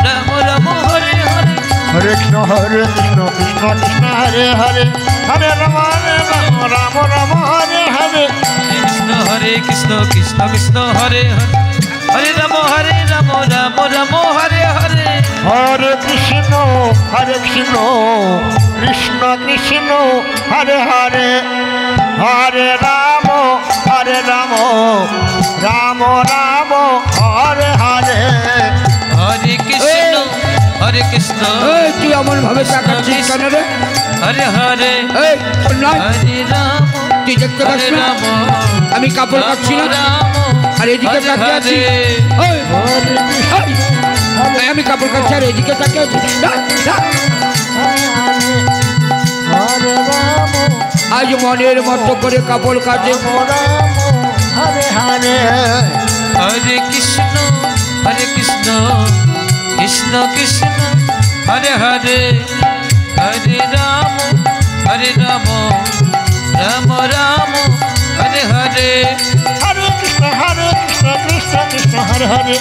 রাম রাম হরে হরে হরে কৃষ্ণ কৃষ্ণ কৃষ্ণ হরে হরে হরে রাম রাম রাম হরে হরে কৃষ্ণ কৃষ্ণ হরে হরে হরে রাম রাম রাম হরে হরে হরে কৃষ্ণ কৃষ্ণ কৃষ্ণ হরে হরে হরে রাম রাম রাম হরে হরে হরে কৃষ্ণ এই তুই এমন ভাবে তাকাচ্ছিস কেন রে হরে হরে এই শোন না, হরে রাম তুই দেখতে পাচ্ছ হরে না রাম আমি কাপড় কাচ্ছি না আর এদিকে তাকিয়ে আছি এই, এই, আমি কাপড় কাচ্ছি আর এদিকে তাকিয়ে আছি না, না। হরে রাম আজ মনের মতো করে কাপড় কাচে হরে হরে হরে কৃষ্ণ কৃষ্ণ কৃষ্ণ হরে হরে হরে রাম রাম রাম হরে হরে হরে কৃষ্ণ কৃষ্ণ কৃষ্ণ হরে হরে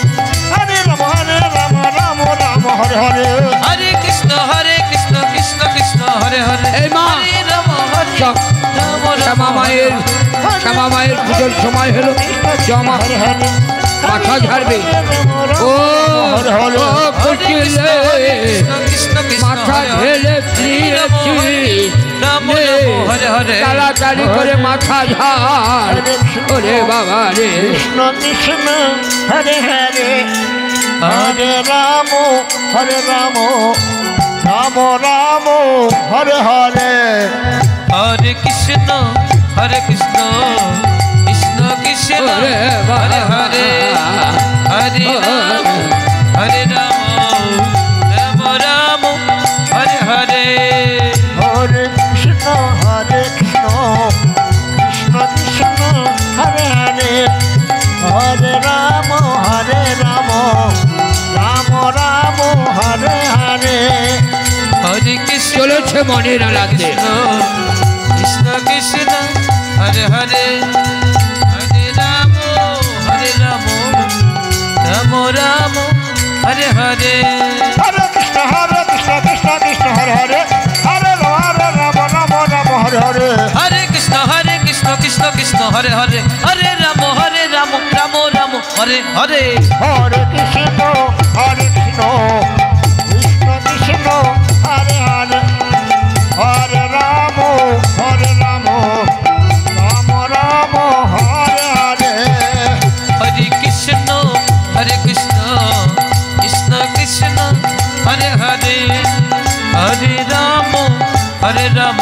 হরে রাম রাম রাম হরে হরে হরে কৃষ্ণ কৃষ্ণ কৃষ্ণ হরে হরে এই মা। হরে রাম চল। শ্যামা মায়ের পুজোর সময় হলো জমা হরে হরে মাথা ঝাড়বে ও হরে হরে ও কুটিলে কৃষ্ণ মাথা ঢেলে ফিরেছি রাম হরে হরে তাড়াতাড়ি করে মাথা ঝাড় ওরে বাবা রে কৃষ্ণ কৃষ্ণ হরে হরে হরে রাম রাম রাম হরে হরে হরে কৃষ্ণ কৃষ্ণ কৃষ্ণ ওরে হরে বাবা হরে হরে রাম রাম হরে হরে হরে কৃষ্ণ কৃষ্ণ কৃষ্ণ হরে হরে হরে রাম রাম রাম হরে হরে হরে কৃষ্ণ চলেছে মনের আলাদে কৃষ্ণ কৃষ্ণ হরে হরে হরে রাম রাম রাম হরে হরে হরে কৃষ্ণ কৃষ্ণ কৃষ্ণ হরে হরে হরে রাম রাম হরে হরে হরে কৃষ্ণ কৃষ্ণ কৃষ্ণ হরে হরে হরে রাম রাম রাম হরে হরে হরে কৃষ্ণ কৃষ্ণ কৃষ্ণ হরে হরে হরে রাম রাম রাম হরে হরে হরে কৃষ্ণ কৃষ্ণ কৃষ্ণ হরে হরে হরে রাম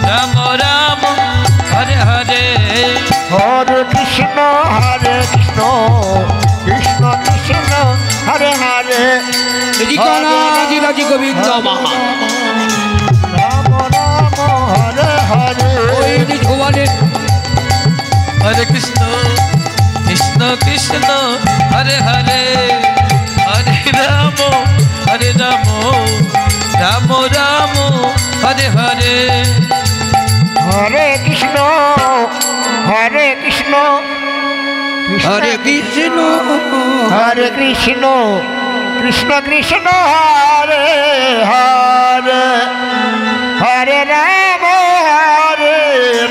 রাম রাম হরে হরে হরে কৃষ্ণ কৃষ্ণ কৃষ্ণ হরে হরে রাজি রাজি গোবিন্দ মহা রাম রাম হরে হরে ওই ভুবনে হরে কৃষ্ণ কৃষ্ণ হরে হরে হরে রাম রাম রাম হরে হরে হরে কৃষ্ণ কৃষ্ণ হরে কৃষ্ণ হরে কৃষ্ণ কৃষ্ণ কৃষ্ণ হরে হরে হরে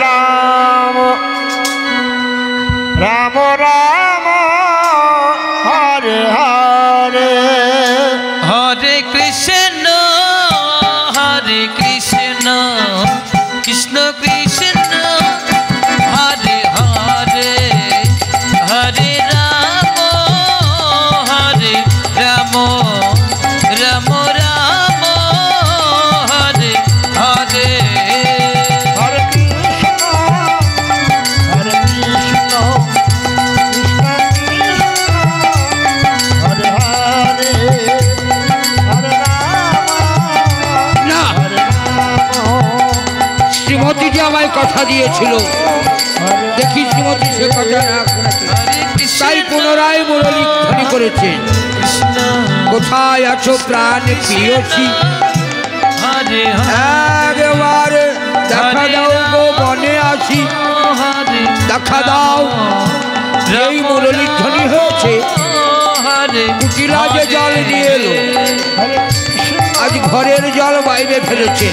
রাম রাম রাম হরে হরে হরে কৃষ্ণ কৃষ্ণ কৃষ্ণ হরে হরে হরে রাম শ্রীমতী যে আমায় কথা দিয়েছিল, দেখি শ্রীমতী সে কথা না রাখে। তাই পুনরায় মুরলী ধ্বনি করেছে, কোথায় আছো প্রাণ প্রিয়সী, একবারে দেখা দাও গো বনে আসি, দেখা দাও। এই মুরলী ধ্বনি হয়েছে, কুটিলা যে জল নিয়ে এলো, আজ ঘরের জল বাইরে ফেলেছে।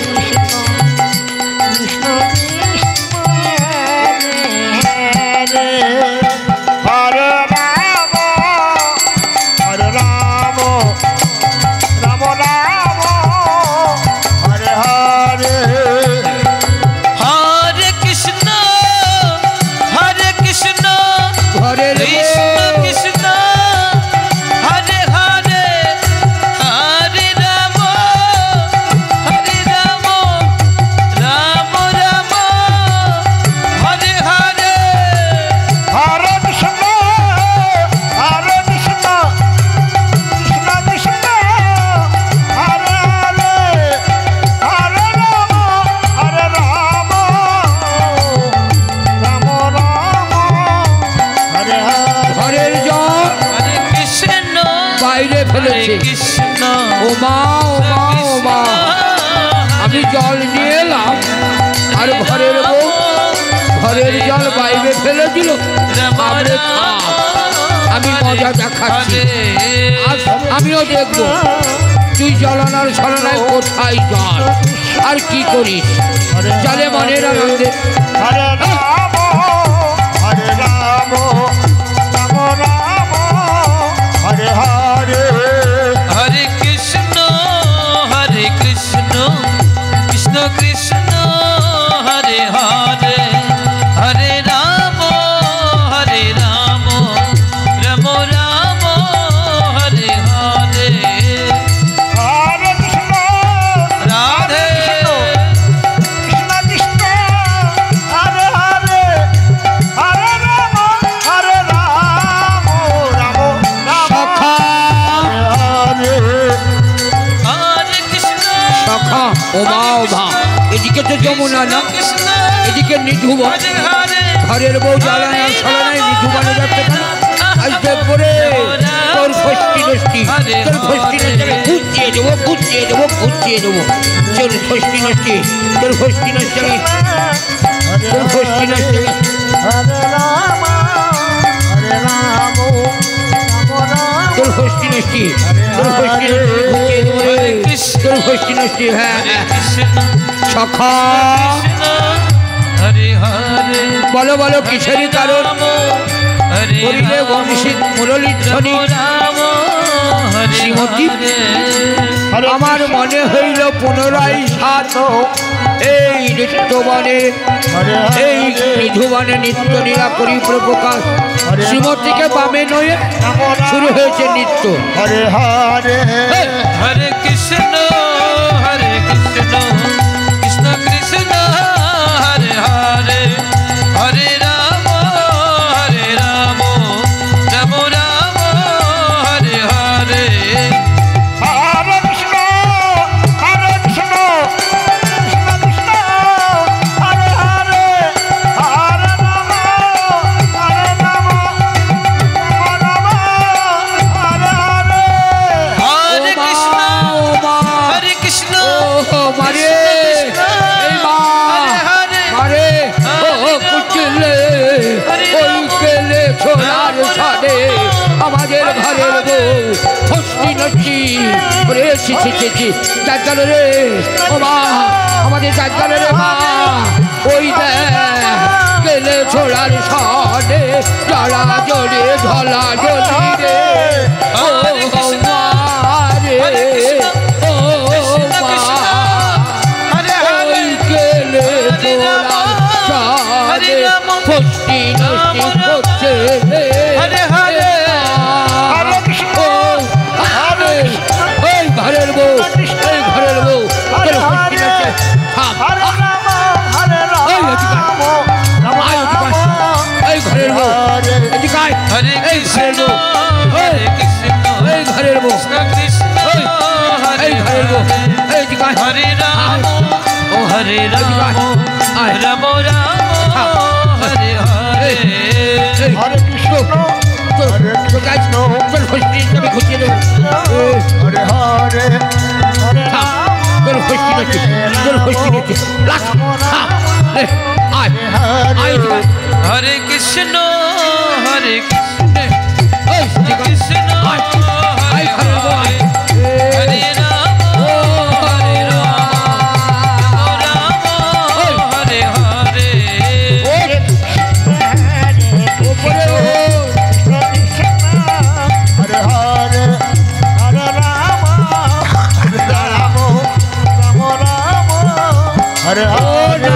আমি জল নিয়ে এলাম আর ঘরের বউ ঘরের জল বাইরে ফেলে দিল। আমি মজা দেখাচ্ছি, আমিও দেখবো তুই জলানার ছলনায় কোথায় জল আর কি করিস। চলে মনের আনন্দে কৃষ্ণ হরে হরে, হরে রাম রাম রাম হরে হরে, হরে কৃষ্ণ রাধে কৃষ্ণ কৃষ্ণ হরে হরে, হরে রাম রাম রাম সখা হরে হরে কৃষ্ণ সখা ওমা ওমা। এদিকে তো যমুনা না, এদিকে নিধুবন, ঘরের বউ জ্বালানার ছলনায় নিধুবনে যাচ্ছে কেন? আজ দেখবো রে তোর ফষ্টি নষ্টি, তোর ফষ্টি নষ্টি ঘুচিয়ে দেবো, ঘুচিয়ে দেবো, ঘুচিয়ে দেবো। তোর ফষ্টি নষ্টি, তোর ফষ্টি নষ্টি, তোর ফষ্টি নষ্টি। হরে রাম তোর ফষ্টি নষ্টি, তোর ফষ্টি নষ্টি ঘুচিয়ে দেবো রে, তোর ফষ্টি নষ্টি। হ্যাঁ সখা হরে হরে, বলো বলো কিসেরই কারণ করিলে বংশী মুরলীর ধ্বনি। শ্রীমতী আমার মনে হইল পুনরায় সাত এই নৃত্যবনে, এই নিধুবনে নিত্য লীলা পরিপ্রকাশ। শ্রীমতীকে বামে নয়ে শুরু হয়েছে নৃত্য। হরে হরে হরে কৃষ্ণ কৃষ্ণ কৃষ্ণ হরে হরে, হরে রাম রাম রাম হরে হরে, হরে কৃষ্ণ কৃষ্ণ কৃষ্ণ হরে হরে, হরে রাম রাম হরে হরে। হরে কৃষ্ণ হরে কৃষ্ণ মারে এই মা মারে ও কুচলে ওই কেলে ছোড়ার ছাড়ে আমাদের ঘরের বউ ফষ্টি নষ্টি রে ছি ছি ছি ছি চাচালো রে ও মা আমাদের চাচালো রে মা ওই দেখ কেলে ছোড়ার ছাড়ে জড়া জড়ে ধলা জড়ি রে ও মা রে ও মা ওই কেলে ছোড়ার ছাড়ে ফষ্টি নষ্টি করছে রে হরে হরে, হরে কৃষ্ণ হরে ওই ঘরের বউ এই ঘরের বউ তোর ফষ্টি নষ্টি থাম। হরে রাম হরে এই এদিকে আয়, এই ঘরের বউ এদিকে আয়। হরে এই ঘরের কৃষ্ণ বউ হরে কৃষ্ণ এই ঘরের বউ কৃষ্ণ এই ঘরের বউ এদিকে আয়। হরে রাম ও হরে এদিকে রাম আয়। তোকে আজ তোর ষষ্ঠী হিসাবে খুঁজিয়ে দেবো হরে হরে হরে তোর ষষ্ঠী নাকি তোর ষষ্ঠী নাকি আয় আয় হরে কৃষ্ণ হরে কৃষ্ণ কৃষ্ণ হরে হরে হরে রাম হরে রাম রাম হরে হরে হরে হরে হরে রাম রাম রাম রাম হরে হরে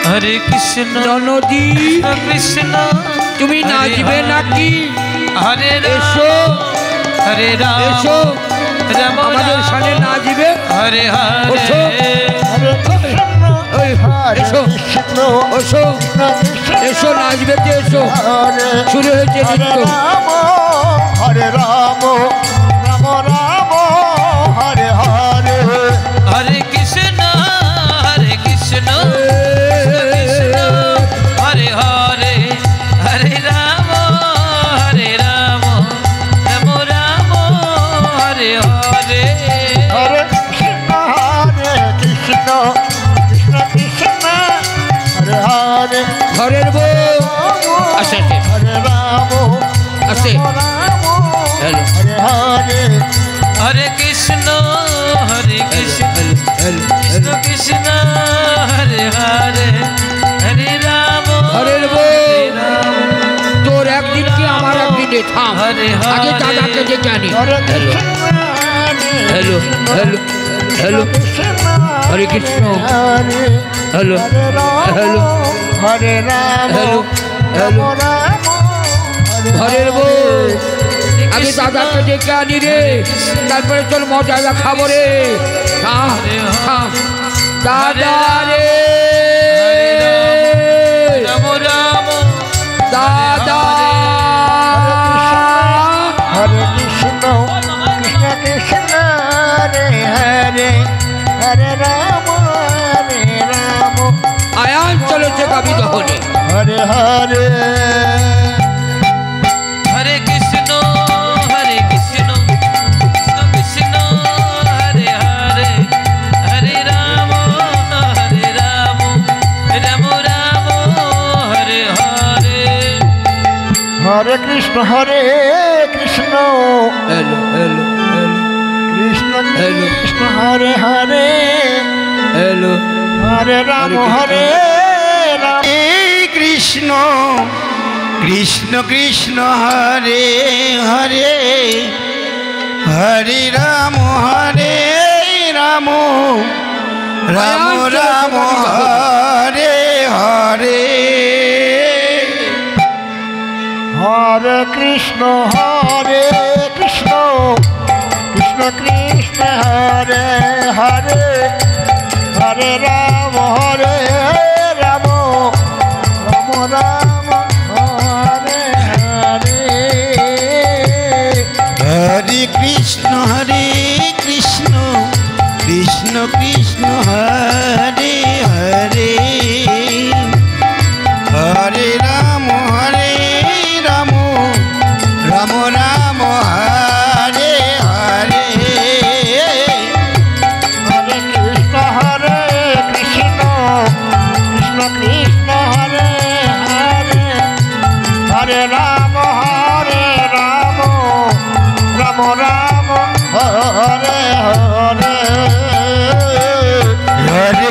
হরে কৃষ্ণ নদী কৃষ্ণ তুমি নাচবে নাকি হরে এসো হরে রাম এসো রাম আমাদের সামনে নাচবে হরে ওঠো। হরে হরে কৃষ্ণ ওই এসো কৃষ্ণ এসো এসো নাচবে তো এসো হরে শুরু হয়েছে হরে নৃত্য রাম হরে রাম রাম রাম হরে হরে হরে কৃষ্ণ কৃষ্ণ হরে হরে হরে রাম রাম রাম হরে হরে হরে কৃষ্ণ কৃষ্ণ কৃষ্ণ হরে হরে ঘরের বউ আসে আসে হরে রাম আসে রাম হ্যালো হরে হরে হরে কৃষ্ণ কৃষ্ণ হ্যালো কৃষ্ণ হরে হরে হরে রাম ঘরের বউ তোর একদিন কি আমার একদিন রে থাম হরে আগে হরে দাদাকে ডেকে আনি হরে হ্যালো হ্যালো হ্যালো হ্যালো হরে Krishna hello hello Hare Ram hello hello ঘরের বউ আগে দাদাকে ডেকে আনি রে তারপরে তোর মজা খাবো রে দাদা রে রাম রাম দাদা হরে কৃষ্ণ কৃষ্ণ কৃষ্ণ হরে হরে হরে রাম আয়ান চলেছে কবি দহনে Hare Hare Hare Krishna Krishna Krishna Hare Hare Hare Ram Ram Ram Hare Hare Hare Krishna Krishna hello hello Krishna hello. Krishna Hare Hare hello Hare Ram Hare Hare Ram Krishna Krishna Krishna Hare Hare Hare Ram Ram Ram Ram Hare Hare Hare Krishna Krishna Krishna Krishna Hare Hare Hare Ram Ram Ram Hare Hare Hare Krishna Krishna Krishna Krishna Hare Hare Hare Ram Ram Ram Ram Hare Hare Hare Krishna Krishna Krishna Krishna Hare Hare Hare Ram Ram Ram Hare Hare হরে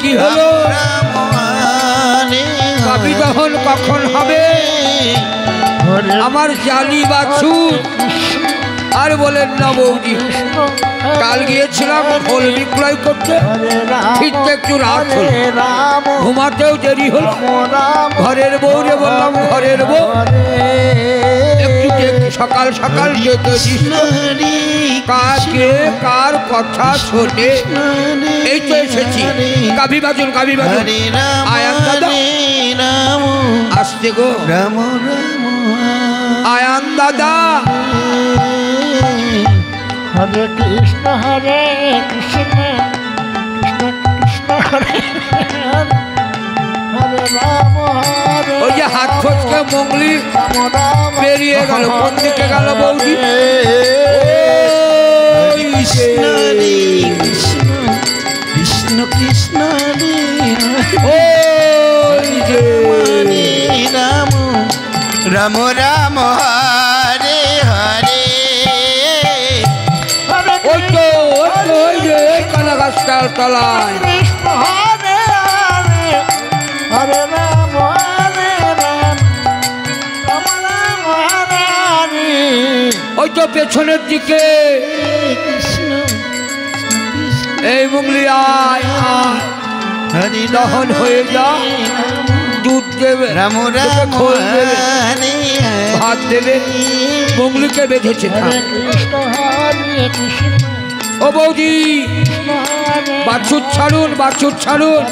কি হলো? রাম হরে গাভী দহন কখন হবে? আমার জালি বাছুর। আর বলেন না বৌদি, কাল গিয়েছিলাম ফল বিক্রয় করতে, ফিরতে একটু রাত হল, ঘুমাতেও দেরি হলো। ঘরের বউরে বললাম, ঘরের বউ একটু সকাল সকাল যেতে দিস না। কাকে কার কথা শোনে? এই তো এসেছি। গাভী বাজুন, গাভী বাজুন। আয়ান দাদা আসতে গো, রাম রাম আয়ান দাদা। হরে কৃষ্ণ কৃষ্ণ কৃষ্ণ হরে হরে রাম হরে ওই যে হাত ফসকে মঙ্গলি রাম বেরিয়ে গেল, কোন দিকে গেল বৌদি? কৃষ্ণ হরে কৃষ্ণ কৃষ্ণ কৃষ্ণ হরে ওই যে রাম রাম রাম হরে হরে ওই তো ওই যে কালা গাছটার তলায়। কৃষ্ণ হরে হরে হরে রাম হরে রাম রাম রাম হরে হরে ওই তো পেছনের দিকে এই মঙ্গলি আয় আয়, হরে দহন হয়ে যা, দুধ দেবে, রাম রাম খোল দেবে, হরে ভাত দেবে। মঙ্গলিকে বেঁধেছে। হরে কৃষ্ণ হরে কৃষ্ণ ও বৌদি, হরে বাছুর ছাড়ুন, বাছুর ছাড়ুন।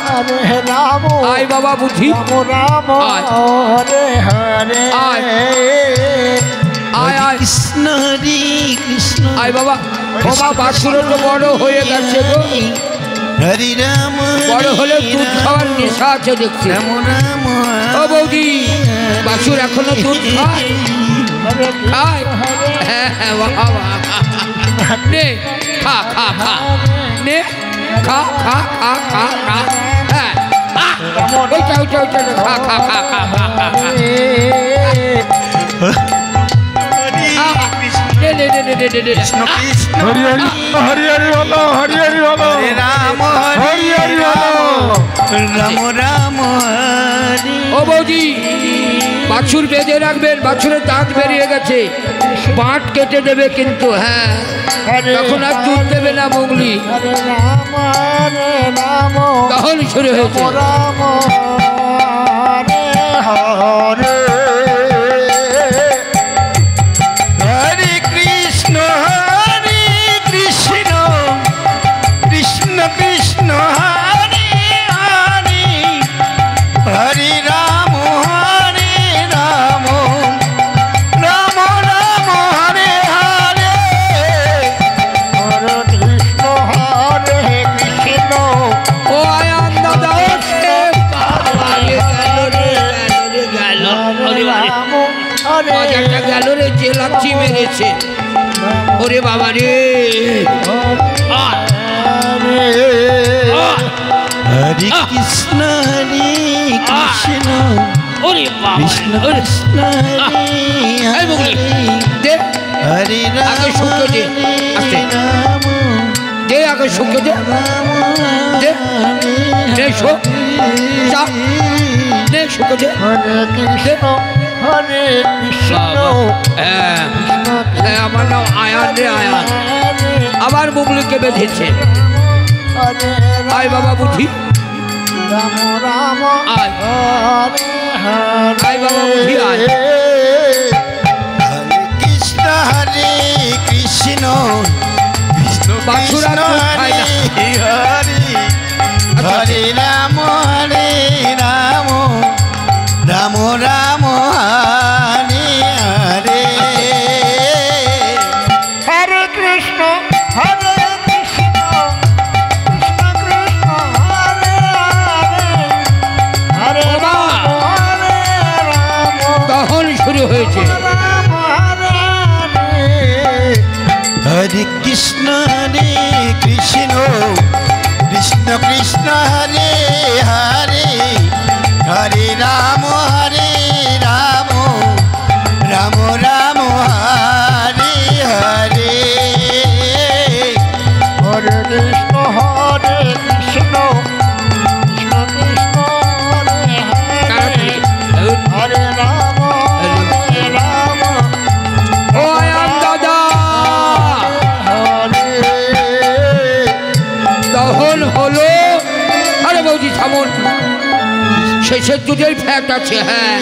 হরে রাম আয় বাবা বুঝি, রাম আয়। হরে হরে আয়। আয় আয় কৃষ্ণ হরে কৃষ্ণ আয় বাবা। বাবা বাছুরও তো বড় হয়ে গেছে গো, হরে রাম বড় হলে দুধ খাওয়ার নেশা আছে দেখছি। রাম রাম ও বৌদি, বাছুর এখনো দুধ খায়? খায়? হ্যাঁ হ্যাঁ বাবা, নে খা খা খা, নে খা খা খা খা খা। হ্যাঁ ওইটা ওইটা ওইটা খা খা খা খা খা খা খা। নে নে নে নে নে নে নে। কৃষ্ণ কৃষ্ণ হরি হরি হরি হরি বলো হরি হরি বলো হরে রাম হরি হরি বলো রাম রাম হরে ও বৌদি, বাছুর বেঁধে রাখবেন, বাছুরের দাঁত বেরিয়ে গেছে, বাঁট কেটে দেবে কিন্তু। হ্যাঁ তখন আর দুধ দেবে না মঙ্গলি। হরে রাম হরে রাম তখন শুরু হয়েছে। রাম হরে হরে হরে কৃষ্ণ কৃষ্ণ কৃষ্ণ হরে হরে হরে রাম রাম রাম হরে হরে হরে কৃষ্ণ হরে কৃষ্ণ ও আয়ান দাদা, ওঠে বাবা রে, গেল রে, গেল রে, গেল। ওরে বাবা রে, রাম হরে বাজারটা গেল রে, যে লাচ্ছি মেরেছে। ওরে বাবা রে, আয়, আয়। হরে কৃষ্ণ কৃষ্ণ ওরে বাবা কৃষ্ণ রে, ওরে। কৃষ্ণ হরে এই বগলি, হরে দে হরে রাম আগে শুকো দে, আস্তে। রাম দে আগে শুকে দে, দে দে শোক, চা দে শুকে দে। হরে কৃষ্ণ হরে কৃষ্ণ হ্যাঁ হ্যাঁ, আমার নাম আয়ান রে, আয়ান। আবার মুগলিকে বেঁধেছে। আয় বাবা বুঝি, রাম রাম আয়। হরে হরে আয় বাবা বুঝি, আয়। হরে কৃষ্ণ কৃষ্ণ বাছুরা কৃষ্ণ দুধ খায় না। হরে হরে রাম রাম রাম রাম হরে হরে হরে কৃষ্ণ হরে কৃষ্ণ কৃষ্ণ কৃষ্ণ হরে হরে হরে রাম হরে রাম তখন শুরু হয়েছে। রাম হরে হরে হরে কৃষ্ণ কৃষ্ণ কৃষ্ণ কৃষ্ণ হরে হরে হরে রাম রাম রাম রাম হরে হরে হরে কৃষ্ণ হরে কৃষ্ণ শেষের দুধের ফ্যাট আছে। হ্যাঁ,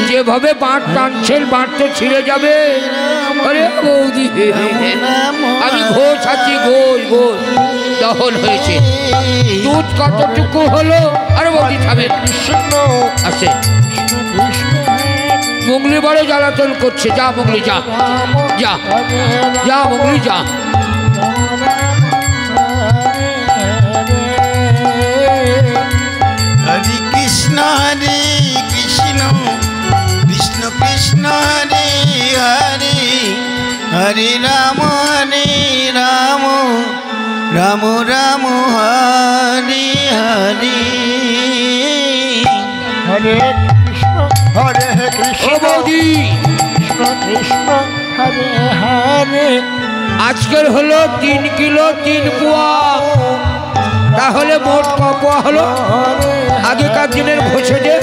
যেভাবে বাঁট টানছেন বাঁট তো ছিঁড়ে যাবে। আরে বৌদি, আমি ঘোষ আছি, ঘোষ ঘোষ দহন হয়েছে। দুধ কতটুকু হলো? আরে বৌদি খাবে আসে। মুগলি বড় জ্বালাতন করছে। যা মুগলি, যা যা যা মুগলি যা। হরে কৃষ্ণ কৃষ্ণ কৃষ্ণ হরে হরে, হরে রাম রাম রাম হরে হরে। হরে কৃষ্ণ হরে কৃষ্ণ ও বৌদি, কৃষ্ণ কৃষ্ণ হরে হরে। আজকের হলো 3 কিলো 3 পোয়া। তাহলে মোট ক পোয়া হলো? আগেকার দিনের ঘষে যে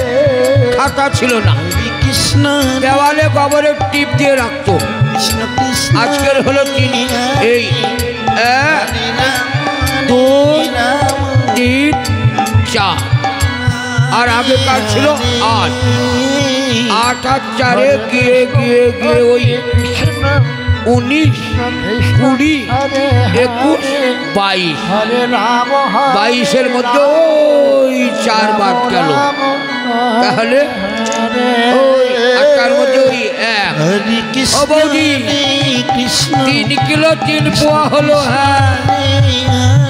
খাতা ছিল না, কৃষ্ণ দেওয়ালে গোবরের টিপ দিয়ে রাখতো। কৃষ্ণ কৃষ্ণ আজকের হলো 3, এই 1 2 3 4, আর আগেকার ছিল 8 আর 4-এ গিয়ে গিয়ে গিয়ে ওই 19 20 21 22। হরে রাম 22-এর মধ্যে ওই 4 বাদ গেল। তাহলে ওই 8টার মধ্যে ওই 1। হরে কৃষ্ণ ও বৌদি, কৃষ্ণ 3 কিলো 3 পোয়া হলো। হ্যাঁ,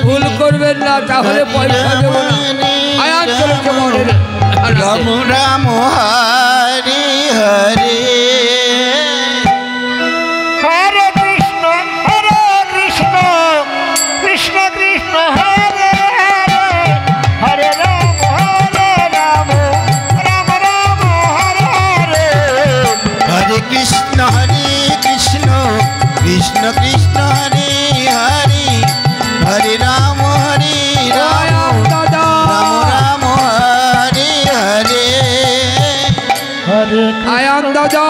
ভুল করবেন না, তাহলে পয়সা দেবো না। আয়া চলেছে মনের রাম রাম হরে হরে। হরে কৃষ্ণ কৃষ্ণ কৃষ্ণ হরে হরে, হরে রাম রাম রাম হরে হরে। হরে কৃষ্ণ কৃষ্ণ কৃষ্ণ হরে হরে, হরে রাম রাম দাদা। রাম হরে হরে। হরে আয়ান দাদা,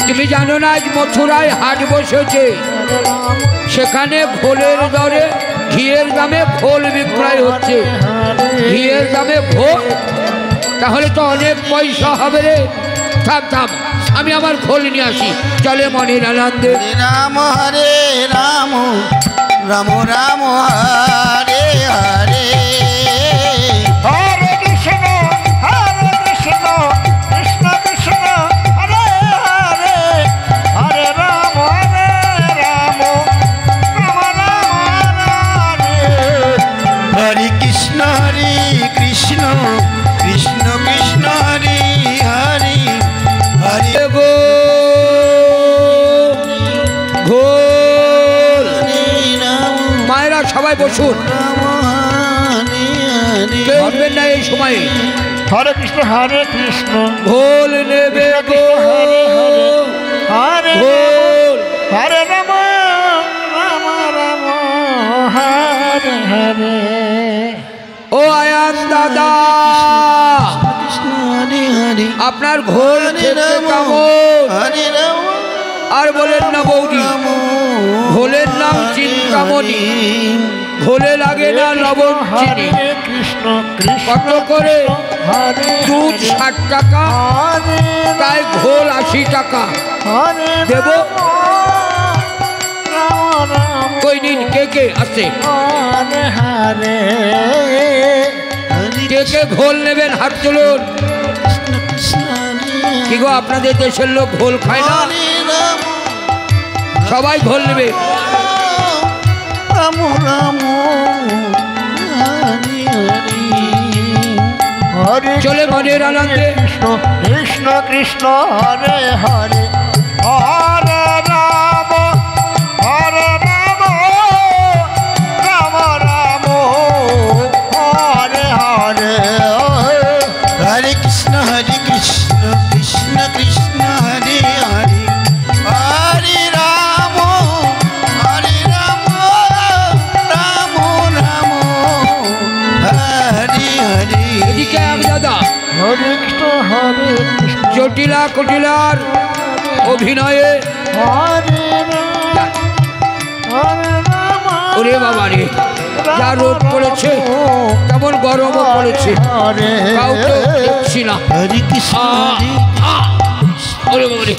তুমি জানো না আজ মথুরায় হাট বসেছে? সেখানে ঘোলের দরে ঘিয়ের দামে ঘোল বিক্রয় হচ্ছে। ঘিয়ের দামে ঘোল, তাহলে তো অনেক পয়সা হবে রে। থাম থাম, আমি আমার ঘোল নিয়ে আসি। চলে মনের আনন্দে। হরে রাম রাম রাম হরে হরে। হরে কৃষ্ণ কৃষ্ণ কৃষ্ণ হরে হরে, হরে রাম রাম হরে। হরে কৃষ্ণ কৃষ্ণ কৃষ্ণ হরে হরে, হরে গো ঘোল। রাম মায়েরা সবাই বসুন, রাম হরে হরে। কেউ উঠবেন না এই সময়ে। হরে কৃষ্ণ ঘোল নেবে গো হরে ঘোল। হরে রাম রাম হরে হরে। ও আয়ান দাদা, কৃষ্ণ হরে হরে, আপনার ঘোল খেতে কেমন? হরে রাম আর বলেন না বৌদি, ঘোলের নাম চিন্তামণি। ঘোলে লাগে না লবণ চিনি। হরে কৃষ্ণ কত করে? হরে দুধ 60 টাকা, হরে তাই ঘোল 80 টাকা। হরে দেব? রাম রাম কই নিন, কে কে আছে? হরে হরে। কে কে ঘোল নেবেন হাত তুলুন। কৃষ্ণ হরে কি গো, আপনাদের দেশের লোক ঘোল খায় না? রাম সবাই ঘোল নেবে। রাম রাম হরে হরে। হরে চলে মনের আনন্দে। কৃষ্ণ কৃষ্ণ হরে হরে, হরে রাম রাম রাম হরে হরে। হরে কৃষ্ণ কৃষ্ণ কৃষ্ণ হরে হরে, হরে রাম রাম রাম হরে হরে। এদিকে এক দাদা, হরে কৃষ্ণ জটিলা কুটিলার অভিনয়ে। হরে রাম ওরে বাবা রে, যা রোদ পড়েছে তেমন গরমও পড়েছে, হরে কাউকে দেখছি না। হরে কৃষ্ণ ওরে বাবারে,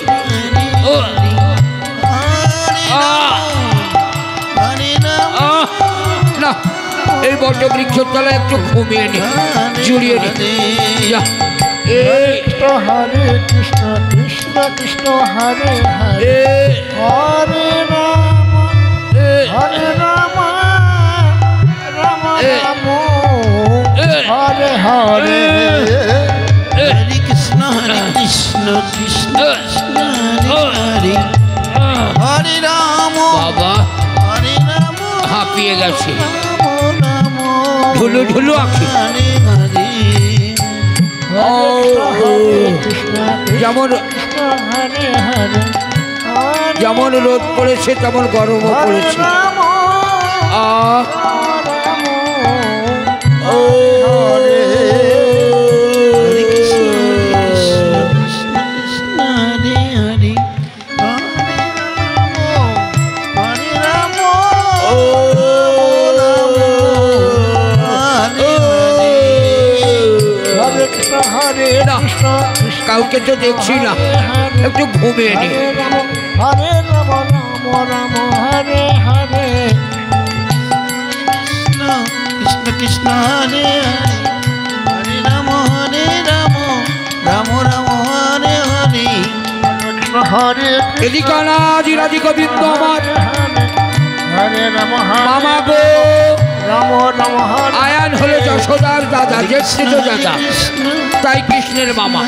ও না, এই বট বৃক্ষের তলায় একটু ঘুমিয়ে নি, জুড়িয়ে নি। যা, এই হরে কৃষ্ণ কৃষ্ণ কৃষ্ণ হরে হরে হরে রাম হরে রাম রাম রাম হরে হরে হরে কৃষ্ণ কৃষ্ণ কৃষ্ণ হরে হরে রাম বাবা হরে রাম হাঁপিয়ে গেছে, রাম ঢুলু ঢুলু আঁকি। হরে হরে যেমন হরে হরে যেমন রোদ পড়েছে তেমন গরমও পড়েছে। হরে কৃষ্ণ কৃষ্ণ কৃষ্ণ কৃষ্ণ হরে হরে হরে রাম হরে কৃষ্ণ হরে কৃষ্ণ কৃষ্ণ কাউকে তো দেখছি না, একটু ঘুমিয়ে নি। হরে রাম রাম রাম হরে হরে কৃষ্ণ কৃষ্ণ হরে হরে রাম রাম রাম হরে হরে কৃষ্ণ হরে এদিকে আনাজি রাজি গোবিন্দ আমার হরে রাম মামা গো, রাম রাম হরে আয়ান হলো যশোদার দাদা, জ্যেষ্ঠ দাদা, তাই কৃষ্ণের মামা।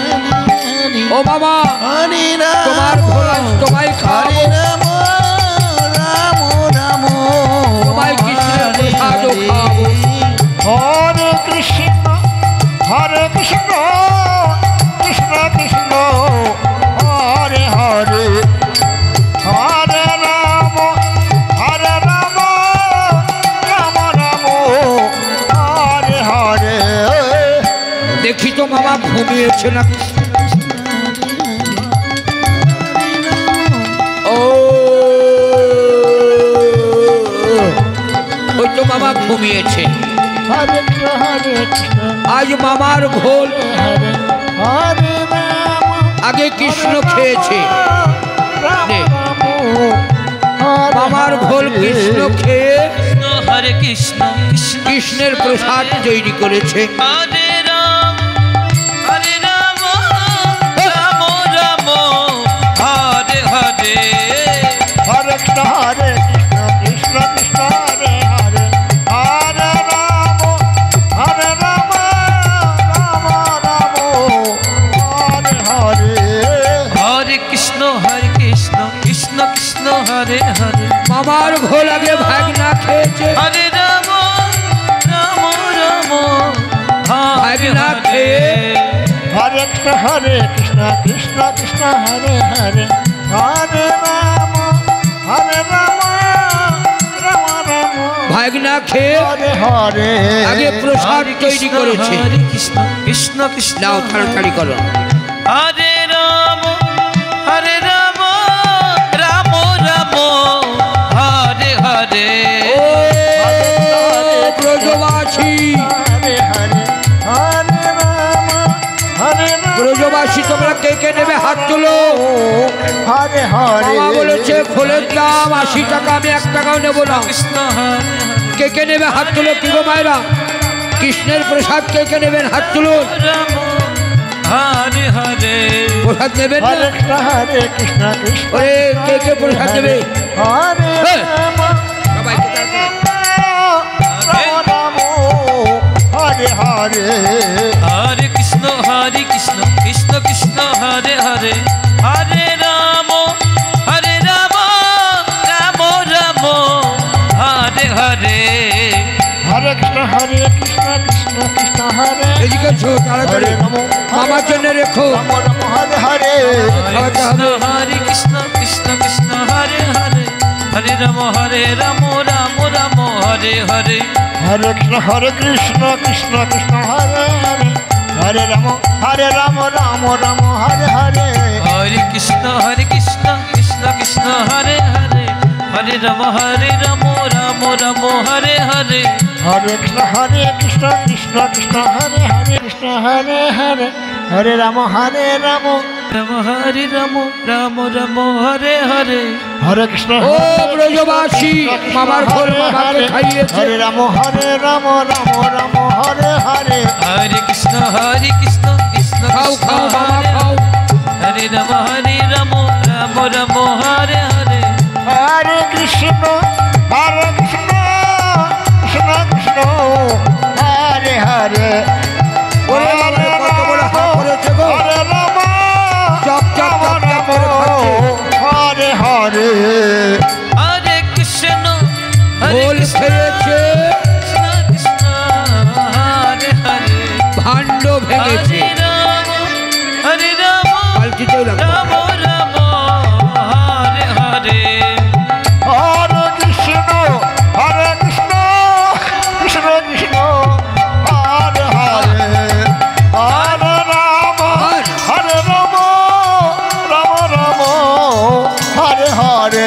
ও মামা, হরে তোমার ভোলা তোমায় খাবো, রাম রাম রাম তোমায় কৃষ্ণের প্রসাদও খাবো। হরে কৃষ্ণ কৃষ্ণ কৃষ্ণ কৃষ্ণ হরে হরে হরে রাম রাম রাম হরে হরে দেখি তো মামা ঘুমিয়েছে না। ও ওই তো মামা ঘুমিয়েছে। হরে কৃষ্ণ আজ মামার ঘোল, হরে হরে রাম আগে কৃষ্ণ খেয়েছে, রাম নে। রাম হরে মামার ঘোল কৃষ্ণ খেয়ে হরে কৃষ্ণ কৃষ্ণ কৃষ্ণের প্রসাদ তৈরি করেছে। হরে রাম রাম রাম হরে হরে হরে কৃষ্ণ কৃষ্ণ কৃষ্ণ হরে হরে হরে রাম রাম রাম হরে হরে হরে কৃষ্ণ কৃষ্ণ কৃষ্ণ হরে হরে মামার ঘোল আগে ভাগনা খেয়েছে, হরে রাম রাম রাম ভাগনা খেয়ে হরে কৃষ্ণ কৃষ্ণ কৃষ্ণ হরে হরে হরে রাম রাম রাম ভাগনা খেয়ে হরে হরে আগে প্রসাদ তৈরি করেছে। হরে কৃষ্ণ কৃষ্ণ কৃষ্ণ নাও তাড়াতাড়ি করো। হরে রাম রাম রাম হরে হরে ও ব্রজবাসী, হরে হরে হরে রাম ব্রজবাসী তোমরা কে কে নেবে হাত তোলো। হরে হরে মামা বলেছে খোলের দাম 80 টাকা, আমি 1 টাকাও নেবো না। কৃষ্ণ হরে কে কে নেবে হাত তুলো, কি গো মায়েরা? কৃষ্ণের প্রসাদ কে কে নেবেন হাত তুলুন। রাম হরে হরে প্রসাদ নেবেন না? হরে কৃষ্ণ কৃষ্ণ ওরে কে কে প্রসাদ নেবে? হরে হ্যাঁ। রাম সবাইকে তাড়াতাড়ি। রাম রাম হরে হরে হরে কৃষ্ণ কৃষ্ণ কৃষ্ণ হরে হরে হরে রাম রাম রাম হরে হরে হরে কৃষ্ণ কৃষ্ণ কৃষ্ণ হরে এদিকে ছো তাড়াতাড়ি, মামার জন্য রেখো। রাম রাম হরে হরে খাওয়াতে কৃষ্ণ হবে। কৃষ্ণ কৃষ্ণ হরে হরে হরে রাম রাম রাম হরে হরে হরে কৃষ্ণ কৃষ্ণ কৃষ্ণ হরে হরে হরে রাম রাম রাম হরে হরে হরে কৃষ্ণ কৃষ্ণ কৃষ্ণ হরে হরে হরে রাম রাম রাম হরে হরে হরে কৃষ্ণ কৃষ্ণ কৃষ্ণ হরে হরে কৃষ্ণ হরে হরে হরে রাম রাম হরে রাম রাম রাম হরে হরে হরে কৃষ্ণ ও ব্রজবাসী মামার ঘোল মামাকে খাইয়েছে হরে রাম রাম রাম হরে হরে হরে কৃষ্ণ কৃষ্ণ খাও খাও মামা খাও হরে রাম রাম রাম হরে হরে হরে কৃষ্ণ কৃষ্ণ কৃষ্ণ হরে হরে ওরে বাবা, কত বড় হাত করেছে গো। হরে রাম চপ চপ চপ চপ করে খাচ্ছে। হরে হরে হরে কৃষ্ণ ঘোল খেয়েছে কৃষ্ণ হরে হরে ভাণ্ড ভেঙেছে হরে রাম পাল্টিতেও লাগবে রাম রাম হরে হরে হরে কৃষ্ণ কৃষ্ণ কৃষ্ণ হরে হরে হরে রাম রাম রাম হরে হরে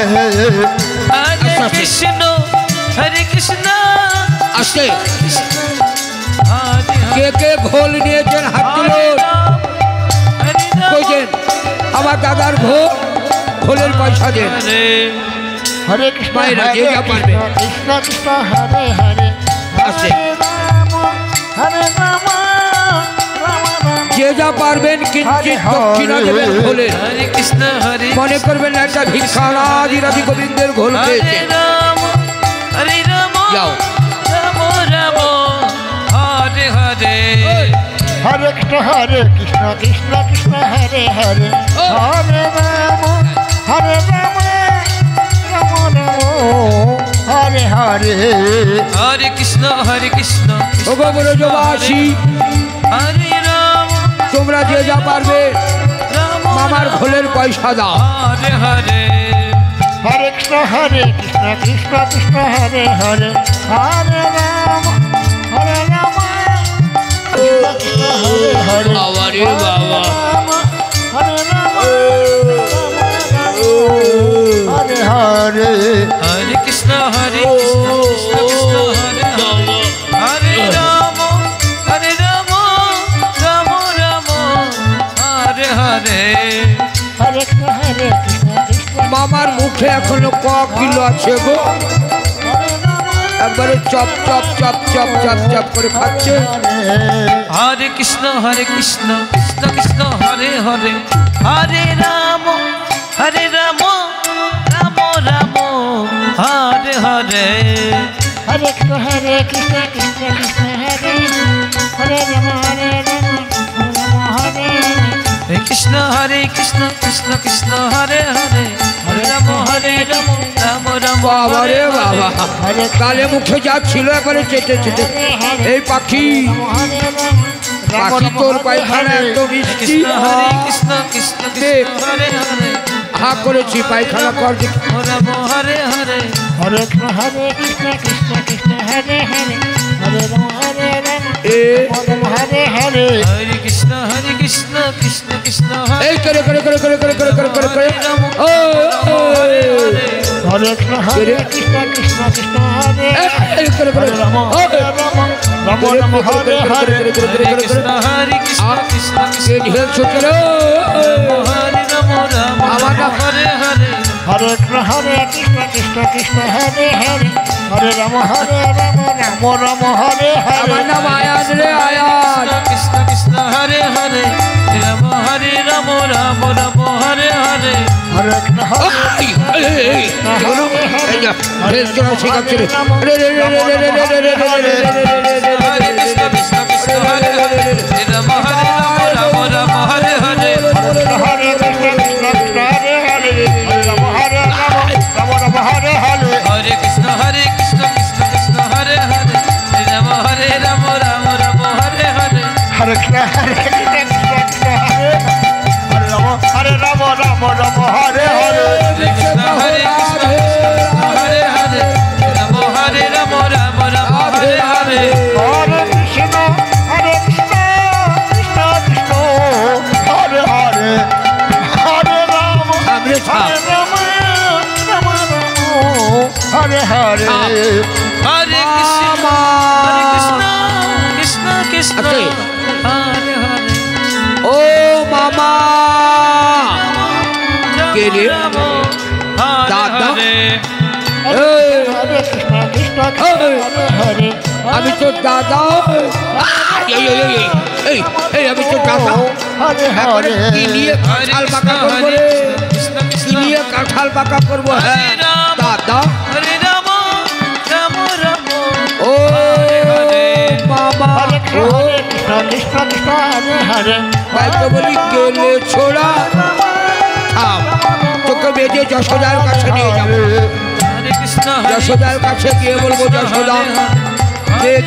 হরে কৃষ্ণ আসে হরে কে কে ঘোল নিয়েছেন হাত তুলুন কইছেন আমার দাদার ঘোলের পয়সা দেন হরে কৃষ্ণ মায়েরা যে যা পারবে। কৃষ্ণ কৃষ্ণ হরে হরে আসে। হরে রাম রাম রাম যে যা পারবেন কিঞ্চিত দক্ষিণা দেবেন ঘোলের হরে কৃষ্ণ হরে মনে করবেন না একটা ভিক্ষা রাজি রাজি গোবিন্দের ঘোল হরে খেয়েছেন রাম যাও রাম রাম হরে হরে হরে কৃষ্ণ কৃষ্ণ কৃষ্ণ হরে হরে হরে রাম রাম হরে হরে হরে কৃষ্ণ ও গো ব্রজবাসী হরে রাম তোমরা যে যা পারবে রাম মামার ঘোলের পয়সা দাও হরে হরে হরে কৃষ্ণ কৃষ্ণ কৃষ্ণ হরে হরে হরে রাম কৃষ্ণ হরে হরে বাবা রে বাবা হরে রাম হরে হরে হরে কৃষ্ণ কৃষ্ণ কৃষ্ণ হরে হরে হরে রাম রাম রাম হরে হরে হরে কৃষ্ণ কৃষ্ণ মামার মুখে এখনো ক কিলো আছে গো একবারে চপ চপ চপ চপ চপ চপ করে খাচ্ছে হরে কৃষ্ণ কৃষ্ণ কৃষ্ণ হরে হরে হরে রাম রাম রাম হরে হরে হরে কৃষ্ণ কৃষ্ণ কৃষ্ণ হরে হরে রাম হরে কৃষ্ণ কৃষ্ণ হরে হরে হরে রাম রাম রাম বাবা রে বাবা কালে মুখে যা ছিল একবারে চেটে চেটে এই পাখি পাখি তোর পায়খানা এত মিষ্টি কৃষ্ণ কৃষ্ণ হরে হরে হা করেছি পায়খানা কর দেখি। রাম হরে হরে হরে কৃষ্ণ কৃষ্ণ হরে হরে হরে রাম এ হরে হরে হরে কৃষ্ণ কৃষ্ণ হরে এই করে করে করে করে করে করে করে করে করে ও ও, হরে কৃষ্ণ কৃষ্ণ হরে এই করে করে রাম ও, রাম হরে হরে কৃষ্ণ কৃষ্ণ কে ঢেল ছুটে রে হরে রাম রাম হরে হরে হরে কৃষ্ণ কৃষ্ণ হরে হরে হরে রাম রাম হরে হরে আমার নাম আয়ান রে আয়ান কৃষ্ণ হরে হরে রাম রাম হরে হরে হরে ঢেল চড়া শেখাচ্ছে রে রে রে রে রে রে রে রে রে রে রে রে রে হরে কৃষ্ণ হরে হরে রাম রাম হরে হরে হরে কৃষ্ণ হরে হরে রাম রাম হরে হরে হরে কৃষ্ণ কৃষ্ণ হরে হরে রাম রাম হরে হরে হরে কৃষ্ণ হরে রাম রাম হরে হরে কৃষ্ণ হরে হরে রাম রাম হরে হরে হরে কৃষ্ণ কৃষ্ণ কৃষ্ণ হরে হরে হরে রাম সামনে ছাপ রাম রাম রাম হরে হরে হরে কৃষ্ণ হরে কৃষ্ণ কৃষ্ণ কৃষ্ণ আছে। হরে হরে ও মামা কে রে? দাদা? এই, হরে কৃষ্ণ কৃষ্ণ কৃষ্ণ হরে হরে আমি তোর দাদা। এই, এই, এই, এই, এই, আমি তোর দাদা। হরে একবারে হরে কি নিয়ে কাঁঠাল পাকা করবো রে? কৃষ্ণ কি কৃষ্ণ নিয়ে কাঁঠাল পাকা করবো? হ্যাঁ দাদা। হরে রাম রাম রাম ও মামা হরে ও কৃষ্ণ কৃষ্ণ কৃষ্ণ হরে হরে তাই তো বলি গেলে ছোড়া থাম, তোকে বেজে যশোদার কাছে নিয়ে যাবো। হরে কৃষ্ণ যশোদার কাছে গিয়ে বলবো, যশোদা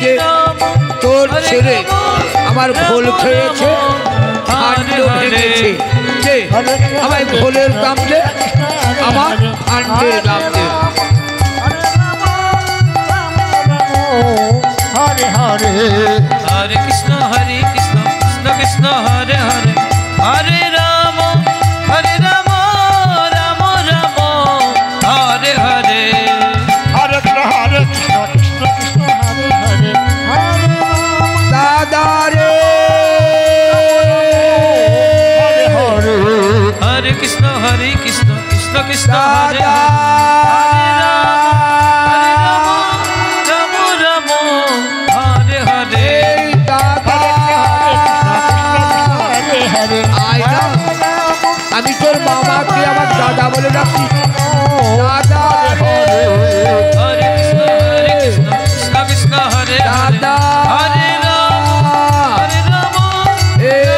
যে তোর ছেলে আমার ঘোল খেয়েছে, খান্ড ভেঙেছে, যে আমায় ঘোলের দাম দে, আমার খান্ডের দাম দে। হরে হরে হরে কৃষ্ণ কৃষ্ণ কৃষ্ণ হরে হরে হরে রাম রাম রাম হরে হরে হরে কৃষ্ণ কৃষ্ণ কৃষ্ণ হরে হরে হরে দাদা রে হরে হরে কৃষ্ণ কৃষ্ণ কৃষ্ণ হরে দাদা রাম রাম হরে হরে এই দাদা হরে হরে আয় না, আমি তোর মামাকে আমার দাদা বলে ডাকি। দাদা রে হরে কৃষ্ণ কৃষ্ণ কৃষ্ণ হরে হরে দাদা হরে রাম এই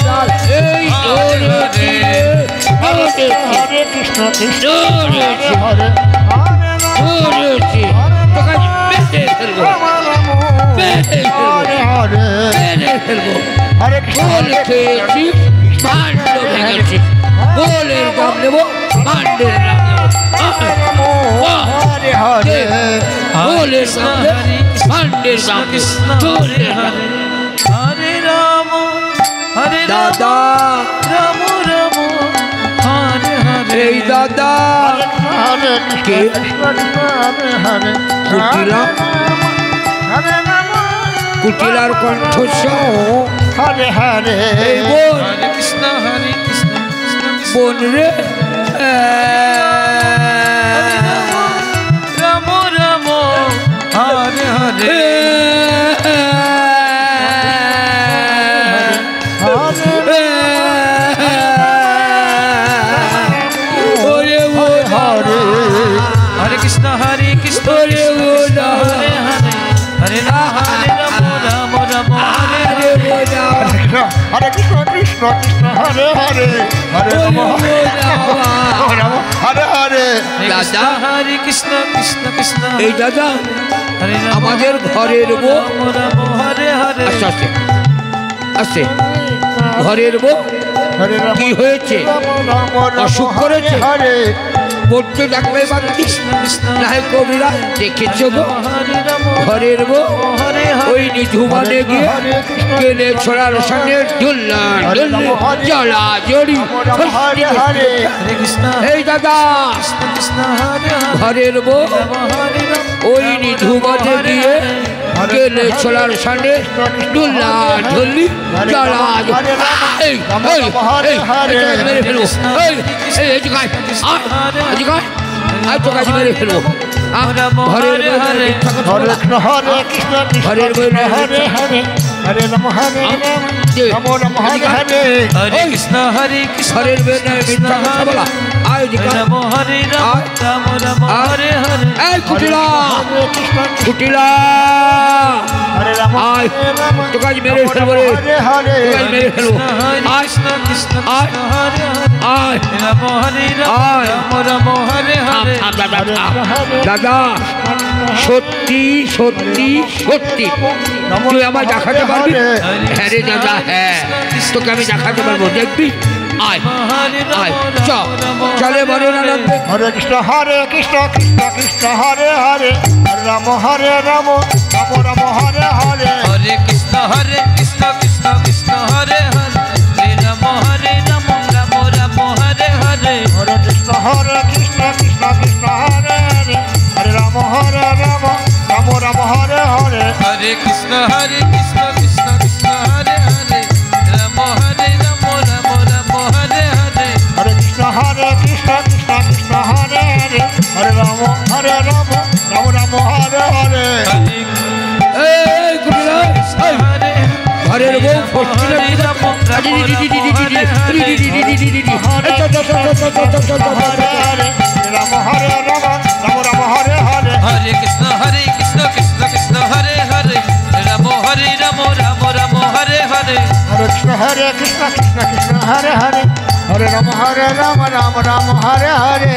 দাদা, এই হরে হরে হরে কৃষ্ণ কৃষ্ণ হরে হরে হরে তোকে বেঁধে ফেলবো, বেঁধে ফেলবো, হরে হরে বেঁধে ফেলবো। হরে কৃষ্ণ গোল খেয়েছি, ভাণ্ড ভেঙেছি, গোলের দাম নেবো, ভাণ্ডের দাম নেবো। হরে হরে গোলের দাম দে, ভাণ্ডের দাম দে, কৃষ্ণ গোলের দাম দে। হরে রাম হরে দাদা রাম রাম হরে হরে এই দাদা হরে কে? কৃষ্ণ কৃষ্ণ হরে হরে কুটিলা? হরে রাম কুটিলার কণ্ঠস্বর। হরে হরে এই বোন, হরে কৃষ্ণ কৃষ্ণ কৃষ্ণ বোন রে রাম রাম হরে হরে ওরে বোন, হরে কৃষ্ণ কৃষ্ণ ওরে বোন, হরে হরে হরে রাম রাম রাম হরে ওরে বোন, হরে কৃষ্ণ কৃষ্ণ কৃষ্ণ হরে হরে হরে রাম হরে রাম হরে হরে দাদা হরে কৃষ্ণ কৃষ্ণ কৃষ্ণ এই দাদা হরে রাম আমাদের ঘরের বউ। রাম রাম হরে হরে আস্তে আস্তে আস্তে, ঘরের বউ হরে রাম কি হয়েছে? অসুখ করেছে? হরে পড়তে ডাক্তার বাঁধছিস কৃষ্ণ না হয় কবিরা দেখেছ গো? হরে রাম ঘরের বউ হরে ওই নিধুমানে গিয়ে গেলে ছড়ার সামনে ঝুল্লান ঝুল্লি জলা জড়ি হরে হরে হরে কৃষ্ণ এই দাদা কৃষ্ণ হরে হরে ঘরের বউ রাম হরে রাম ওই নিধুমানে গিয়ে গেলে ছড়ার সামনে ঝুল্লা ঝুল্লি জলা জড়ি। এই এই এই এই মেরে ফেলবো, এই এই এদিকে আয়, আয়, এদিকে আয়, আয় তোকে আজ মেরে ফেলবো। ঘরের বউ মিথ্যা কথা হরে বলা। কৃষ্ণ হরে কৃষ্ণ হরের বউ কৃষ্ণ হরে হরে হরে রাম হরে রাম রাম হরে হরে হরে কৃষ্ণ কৃষ্ণ ঘরের বউ মিথ্যা কথা বলা। আয় এদিকে আয়। রাম হরে রাম রাম রাম হরে হরে এই কুটিলা হরে কৃষ্ণ কুটিলা হরে রাম আয় হরে রাম তোকে আজ মেরে ফেলবো রে, হরে হরে তোকে আজ মেরে ফেলবো। আয় কৃষ্ণ কৃষ্ণ আয়। হরে হরে আয় রাম হরে রাম আয়। রাম রাম হরে হরে দাদা সত্যি সত্যি সত্যি তুই আমায় দেখাতে পারবি? হ্যাঁ রে দাদা, হ্যাঁ তোকে আমি দেখাতে পারবো, দেখবি? আয় আয় চ চলে বলে আনন্দে। হরে কৃষ্ণ কৃষ্ণ কৃষ্ণ হরে হরে হরে রাম হরে রাম রাম রাম হরে হরে হরে কৃষ্ণ কৃষ্ণ কৃষ্ণ হরে হরে হরে রাম রাম রাম হরে হরে হরে কৃষ্ণ কৃষ্ণ কৃষ্ণ কৃষ্ণ হরে হরে হরে রাম হরে রাম হরে কৃষ্ণ কৃষ্ণ কৃষ্ণ হরে হরে রাম হরে রাম রাম রাম হরে হরে হরে কৃষ্ণ কৃষ্ণ কৃষ্ণ হরে হরে হরে রাম রাম রাম হরে হরে এই গুরুরাজ এই ঘরের বউ ফটকিলে রাম রাম হরে হরে হরে কৃষ্ণ কৃষ্ণ কৃষ্ণ হরে হরে রাম হরে রাম রাম রাম হরে হরে হরে কৃষ্ণ কৃষ্ণ কৃষ্ণ হরে হরে হরে রাম রাম হরে হরে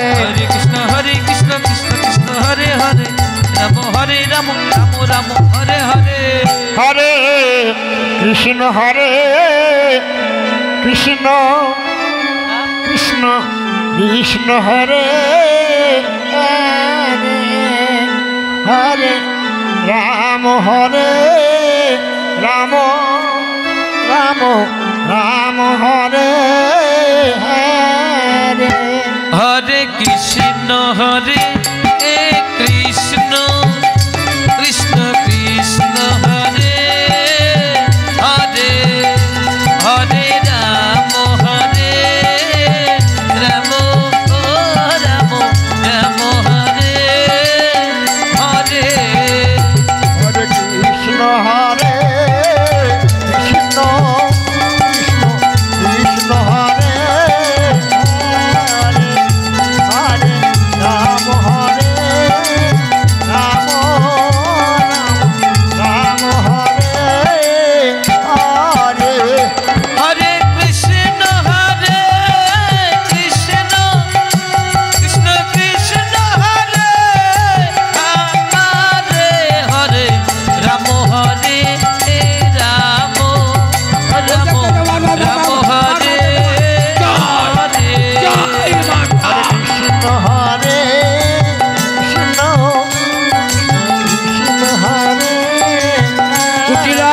হরে কৃষ্ণ কৃষ্ণ কৃষ্ণ হরে হরে রাম হরে রাম রাম রাম হরে হরে হরে কৃষ্ণ কৃষ্ণ কৃষ্ণ কৃষ্ণ হরে হরে হরে রাম হরে রাম রাম রাম হরে হরে হরে কৃষ্ণ হরে কৃষ্ণ কৃষ্ণ কৃষ্ণ হরে হরে হরে রাম হরে রাম রাম রাম হরে হরে হরে কৃষ্ণ কৃষ্ণ কৃষ্ণ কৃষ্ণ হরে হরে হরে রাম হরে রাম রাম রাম হরে হরে হরে কৃষ্ণ কৃষ্ণ কৃষ্ণ কৃষ্ণ হরে হরে হরে রাম হরে রাম রাম রাম হরে হরে কৃষ্ণ কৃষ্ণ কৃষ্ণ হরে কুটিলা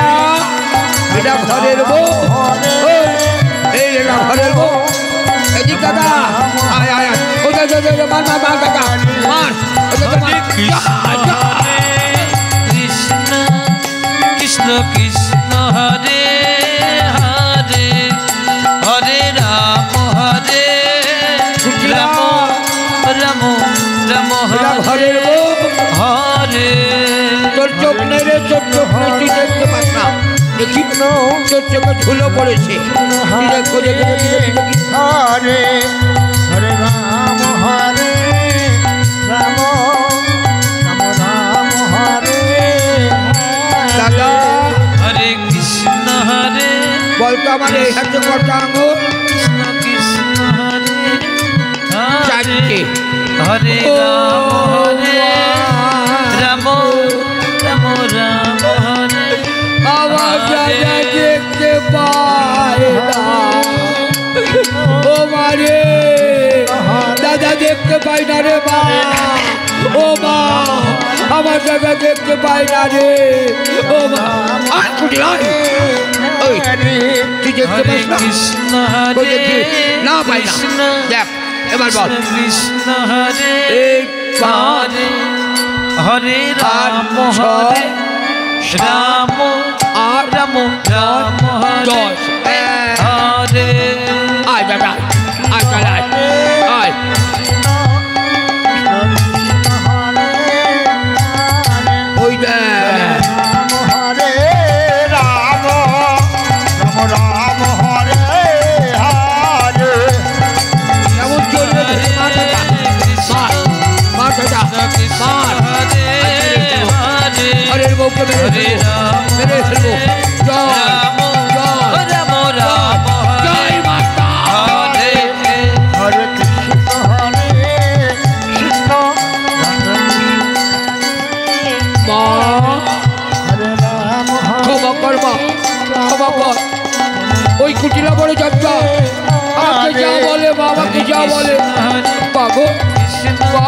এটা ঘরের বউ এই এটা ঘরের বউ এদিক দাদা আয় আয় আয় ও যা যা যা মার মার মার দাদা মার কৃষ্ণ কৃষ্ণ কৃষ্ণ হরে হরে হরে রাম হরে রাম রাম রাম এটা হরে ঘরের বউ হরে তোর চোখ নেই রে তোর চোখ নেই তুই দেখতে পাস না দেখি তোর চোখে ধুলো পড়েছে তুই দেখো দেখি দেখি দেখি দেখি হরে হরে রাম রাম রাম হরে দাদা হরে কৃষ্ণ হরে বলতো আমার এই হাতে কটা আঙুল কৃষ্ণ কৃষ্ণ হরে চারটে হরে রাম রাম রাম হরে আমার দাদা দেখতে পায় না ও মারে দাদা দেখতে পাই না রে মা ও মা আমার দাদা দেখতে পাই না রে ও মা আর কুটি নয় ওই তুই দেখতে হরে পাস না কৃষ্ণ ওই হরে দেখি না পাই না কৃষ্ণ দেখ এবার বল কৃষ্ণ হরে এই পাঁচ হরে হরে রাম আট, হরে ছয়, রাম আট, রাম রাম হরে দশ হরে আয় দাদা আয় চালাই আয় ওই দেখ হরে রাম রাম হরে হরে এমন চলবে মার দাদা মার দাদা মার হরের বউকে মেরে ফেলবো জয় জয় জয় মাতা হরে কৃষ্ণ মা হরে রাম ক্ষমা কর মা ক্ষমা কর ওই কুটিলা বড় যাত্রা আমাকে যা বলে মা আমাকে যা বলে পাগো মা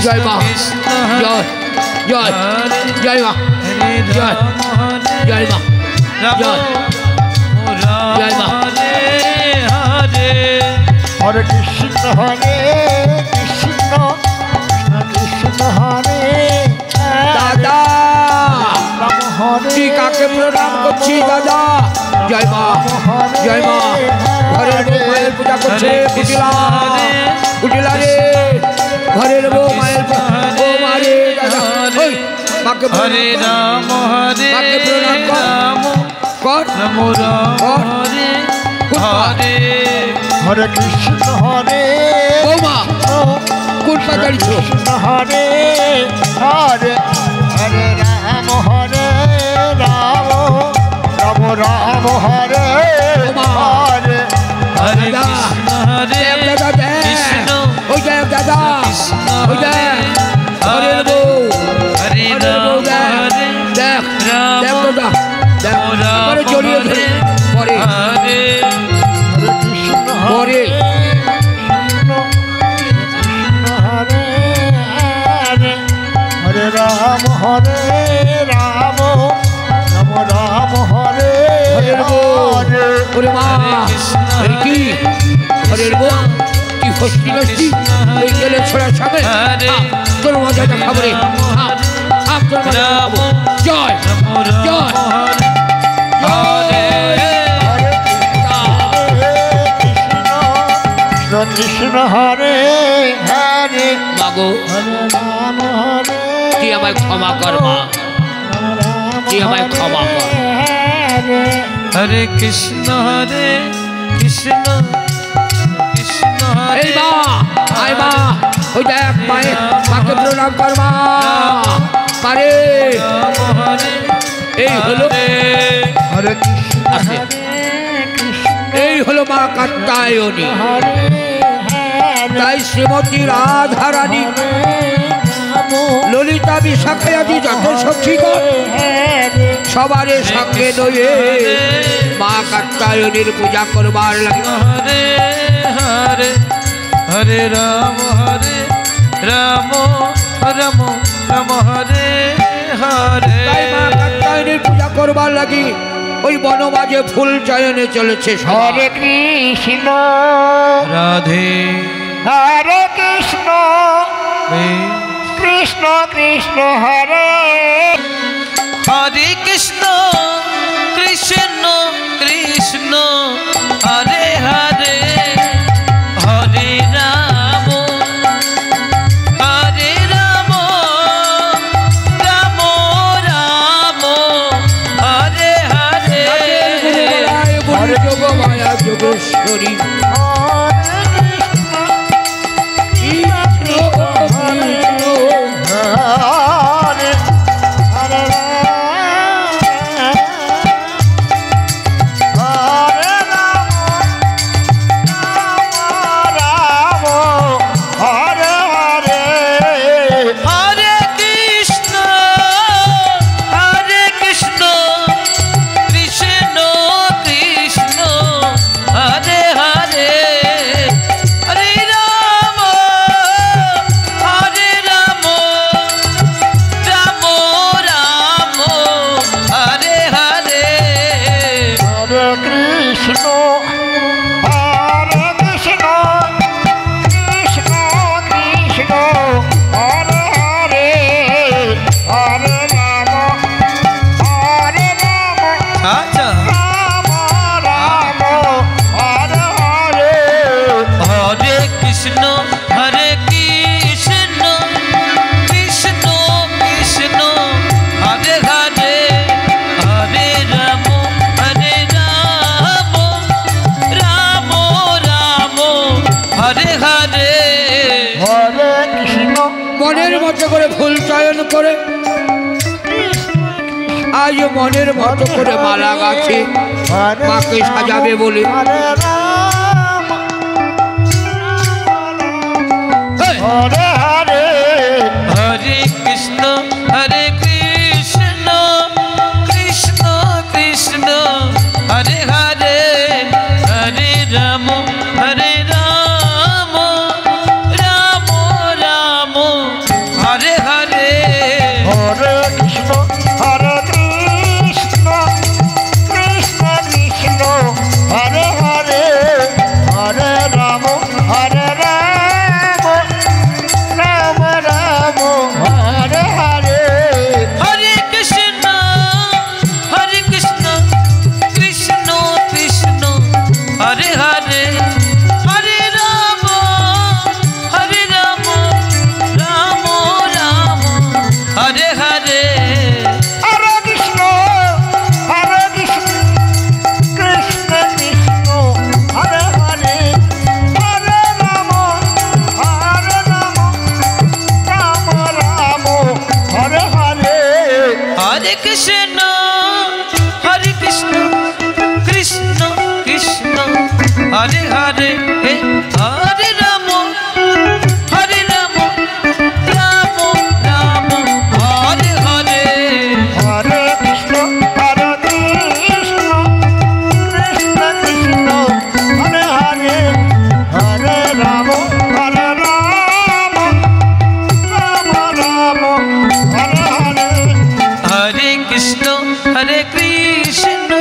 জয় মা জয় জয় জয় মা জয় জয় মা জয় জয় মা হরে কৃষ্ণ কৃষ্ণ কৃষ্ণ হরে দাদা রাম হরে তুই কাকে প্রণাম করছিস দাদা? জয় মা, জয় মা। ঘরের বউ মায়ের পূজা করছে। কুটিলা, কুটিলা রে, ঘরের বউ মায়ের বউ মারে দাদা। ওই, মাকে হরে রাম হরে মাকে প্রণাম কর, রাম কর রাম রাম হরে হরে হরে কৃষ্ণ হরে বৌমা কোন পা দাঁড়িয়েছ? হরে হরে হরে রাম হরে রাম রাম রাম হরে হরে হরে দাদা, কৃষ্ণ হরে দেব দাদা দেব, কৃষ্ণ ওই দেব দাদা, ওই দেব ঘরের বউ, হরে ঘরের বউ রাম দেখ, হরে দেখ রাম দেব দাদা দেখ, রাম পরে জড়িয়ে ধরে পরে হরে হরে কৃষ্ণ পরে হরে হরে হরে রাম হরে রাম রাম রাম হরে ঘরের বউ, হরে ওরে মা এই কি ঘরের বউ কি ফসলি নষ্টি এই গেলে ছোড়া সামনে তোর মজা দেখাবো রে, তোর মজা দেখাবো। জয় জয় হরে কৃষ্ণ কৃষ্ণ হরে হরে মাগো হরে রাম হরে তুই আমায় ক্ষমা কর মা, তুই আমায় ক্ষমা কর। হরে হরে কৃষ্ণ হরে কৃষ্ণ কৃষ্ণ হরে এই মা আয় মা, ওই দেখ মায়ে মাকে প্রণাম কর মা পারে। রাম হরে এই হলো হরে কৃষ্ণ আছে। এই হলো মা কাত্যায়নী, হরে তাই শ্রীমতী রাধারানী ললিতা বিশাখায়াদি যত সখীগণ সবারে সঙ্গে নয়ে মা কাত্যায়নীর পূজা করবার লাগে। হরে হরে হরে রাম রাম রাম রাম হরে হরে তাই মা কাত্যায়নীর পূজা করবার লাগি ওই বনমাঝে ফুল চয়নে চলেছে সবাই। হরে কৃষ্ণ রাধে হরে কৃষ্ণ বে- কৃষ্ণ কৃষ্ণ হরে হরে কৃষ্ণ কৃষ্ণ কৃষ্ণ হরে হরে হরে রাম হরে রাম রাম রাম হরে হরে হরে যোগ মায়া যোগেশ্বরী হরে হরে হরে রাম হরে হরে হরে কৃষ্ণ কৃষ্ণ কৃষ্ণ হরে হরে হরে রাম রাম রাম হরে হরে হরে কৃষ্ণ হরে কৃষ্ণ কৃষ্ণ কৃষ্ণ হরে হরে হরে রাম আচ্ছা রাম রাম হরে হরে হরে কৃষ্ণ কৃষ্ণ কৃষ্ণ হরে হরে হরে রাম রাম রাম হরে হরে হরে কৃষ্ণ মনের মতো করে ফুল চয়ন করে আজ মনের মতো করে মালা গাছে হরে মাকে সাজাবে বলে হরে রাম এই, হরে Hare Hare Krishna Krishna Krishna Krishna Hare Hare Hare Ram Ram Ram Hare Hare Hare Krishna Krishna Krishna Krishna Hare Hare Hare Ram Ram Hare Krishna Hare Krishna Krishna Krishna Hare Hare Hare Rama Hare Rama Rama Rama Hare Hare Hare Krishna Hare Krishna Krishna Krishna Hare Hare Hare Rama Hare Rama Rama Rama Hare Hare Hare Krishna Hare Krishna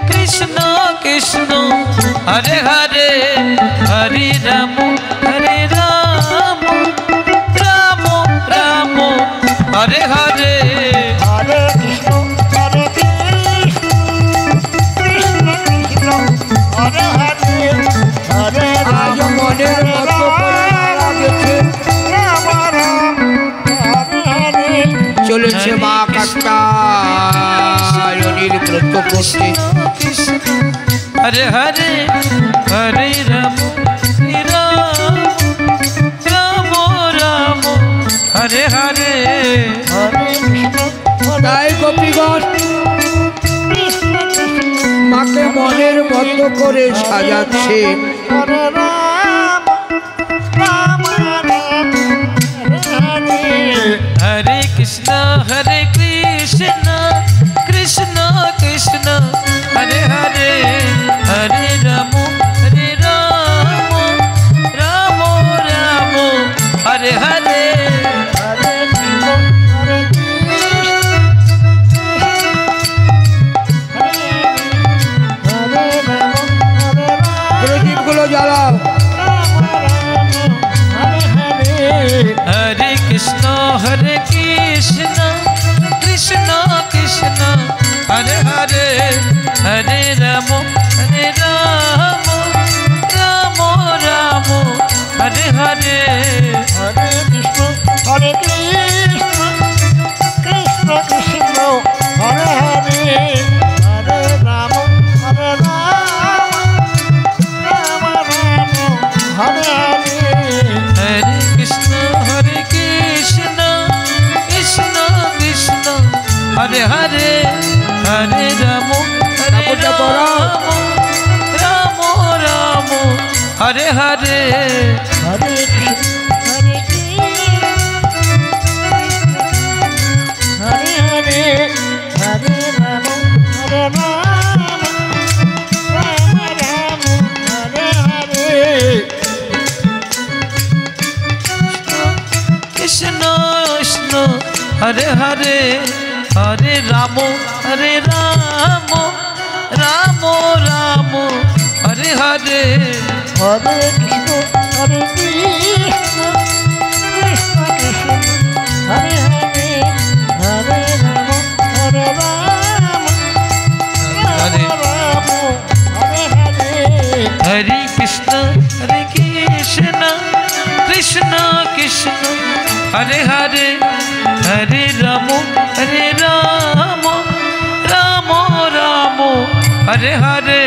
Krishna Krishna Hare Hare Hare Rama Hare Rama Rama Rama Hare Hare Hare Krishna Hare Krishna Krishna Krishna Hare Hare Hare আজ Rama মনের মতো করে মারা গেছে Rama Rama Hare Hare চলেছে মা কাত্যায়নীর ব্রত করতে Hare Hare Hare Rama Hare Rama Rama Hare Hare Hare Krishna তাই গোপীগণ Krishna Krishna মাকে মনের মতো করে সাজাচ্ছে Hare Rama Rama Rama Hare Hare Hare Krishna Hare Krishna Krishna Krishna Hare Hare Hare Rama Hare Rama Rama Rama Hare Hare Hare Krishna Hare Krishna Hare Rama Hare Rama প্রদীপগুলো জ্বালাও Hare Krishna Hare Krishna Krishna Krishna Hare Hare Hare Rama Hare Rama Rama Rama Hare Hare Hare Krishna Hare Krishna Krishna Krishna Hare Hare Hare Rama Hare Rama Rama Rama Hare Hare Hare Krishna Hare Krishna Krishna Krishna Hare Hare Hare Rama Hare Rama Rama Rama Hare Hare Hare Krishna Hare Krishna Hare Hare Hare Rama Hare Rama Rama Rama Hare Hare Krishna Krishna Hare Hare Hare Rama Hare Rama Rama Rama Hare Hare Hare Krishna Hare Krishna Krishna Krishna Hare Hare Hare Rama Hare Rama Rama Rama Hare Hare Hare Krishna Hare Krishna Krishna Krishna Hare Hare Hare Rama Hare Rama Rama Rama Hare Hare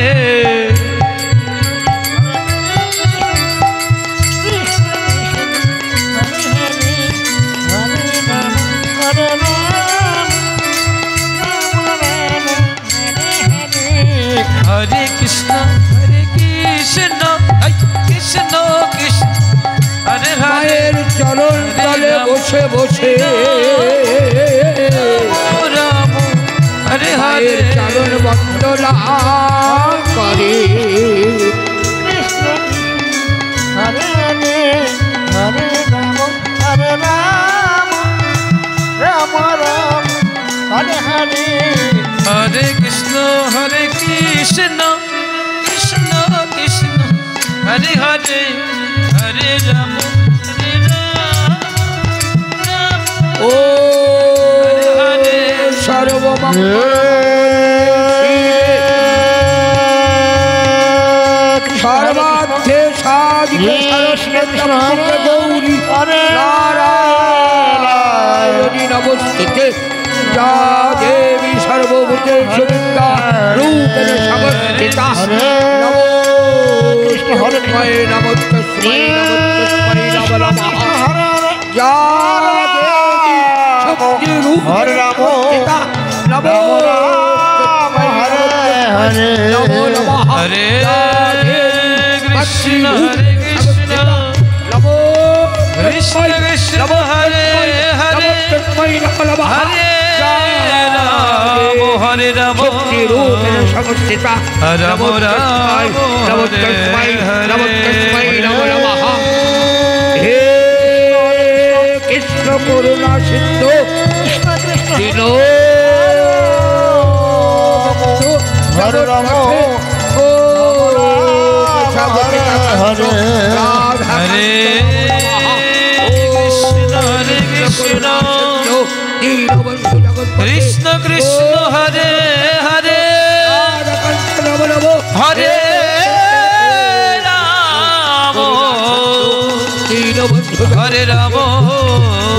Hare Krishna Hare Krishna Krishna Krishna Hare Hare মায়ের চরণ তলে বসে বসে Ram Hare মায়ের Hare চরণ বন্দনা করে Hare Hare Hare Rama Hare Rama Rama Rama Hare Hare Hare Krishna Hare Krishna Krishna Krishna Hare Hare Hare Rama Hare Rama ও সর্বমঙ্গল সর্বার্থে সাধিকে সরস্বতী গৌরী নারায়ণী নমস্তুতে যা দেবী সর্বভূতেষু বিদ্যা রূপেণ সমস্থিতা নমো কৃষ্ণায় নমস্তেস্মৈ নমস্তেস্মৈ নমো নমঃ যা দেবী শক্তি রূপেণ সমস্থিতা नमो नमः हरे राधे कृष्ण हरे कृष्ण नमो कृष्ण कृष्ण हरे हरे हरे राम हरे राम समस्थिता राम राम नमो तस्मै नमो नमः हे कृष्ण करुणा सिंधु दीनो हरे राम हरे हरे कृष्ण कृष्ण कृष्ण हरे हरे हरे राम हरे राम राम राम हरे हरे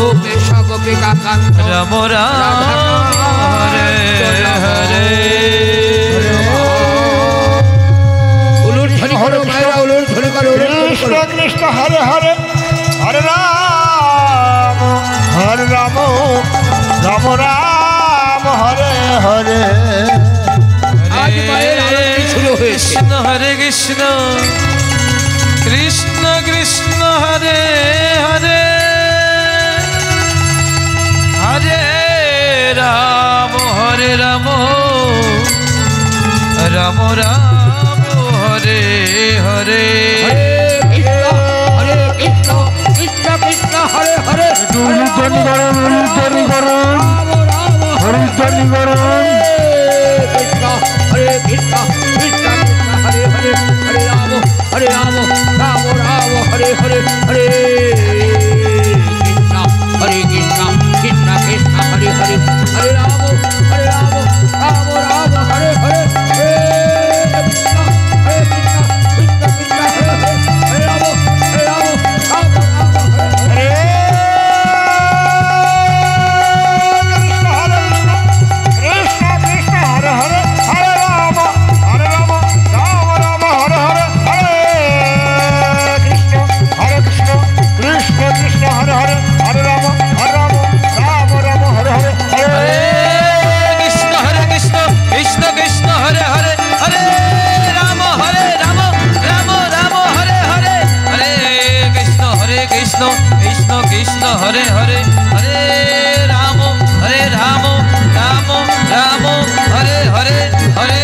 कृष्ण कृष्ण हरे हरे हरे राम राम राम हरे हरे कृष्ण हरे कृष्ण कृष्ण कृष्ण हरे हरे हरे राम राम राम हरे हरे हरे राम राम राम हरे हरे हरे कृष्ण हरे कृष्ण कृष्ण कृष्ण हरे हरे हरे राम राम राम हरे हरे हरे कृष्ण हरे कृष्ण कृष्ण कृष्ण हरे हरे हरे राम राम हरे हरे हरे हरे हरे राम राम हरे हरे हरे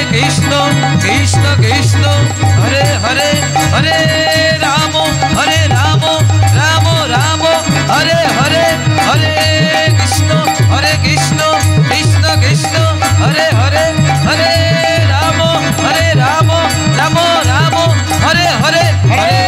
कृष्ण कृष्ण कृष्ण हरे हरे हरे राम राम राम हरे हरे हरे कृष्ण कृष्ण कृष्ण हरे हरे हरे राम राम हरे हरे हरे हरे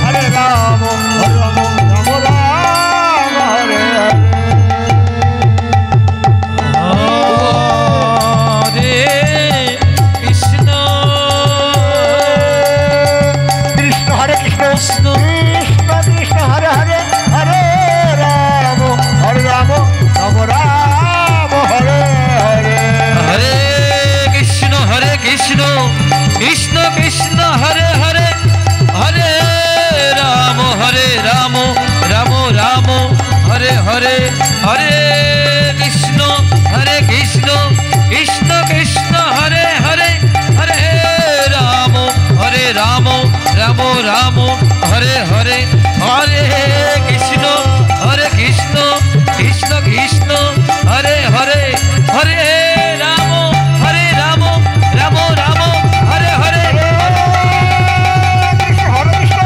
হরে রাম রাম রাম হরে হরে কৃষ্ণ হরে কৃষ্ণ কৃষ্ণ কৃষ্ণ হরে হরে হরে রাম রাম রাম হরে হরে হরে কৃষ্ণ কৃষ্ণ কৃষ্ণ হরে হরে হরে রাম রাম রাম হরে হরে হরে কৃষ্ণ কৃষ্ণ কৃষ্ণ হরে হরে হরে রাম রাম রাম হরে হরে হরে কৃষ্ণ কৃষ্ণ কৃষ্ণ হরে হরে হরে রাম রাম রাম হরে হরে কৃষ্ণ হরে কৃষ্ণ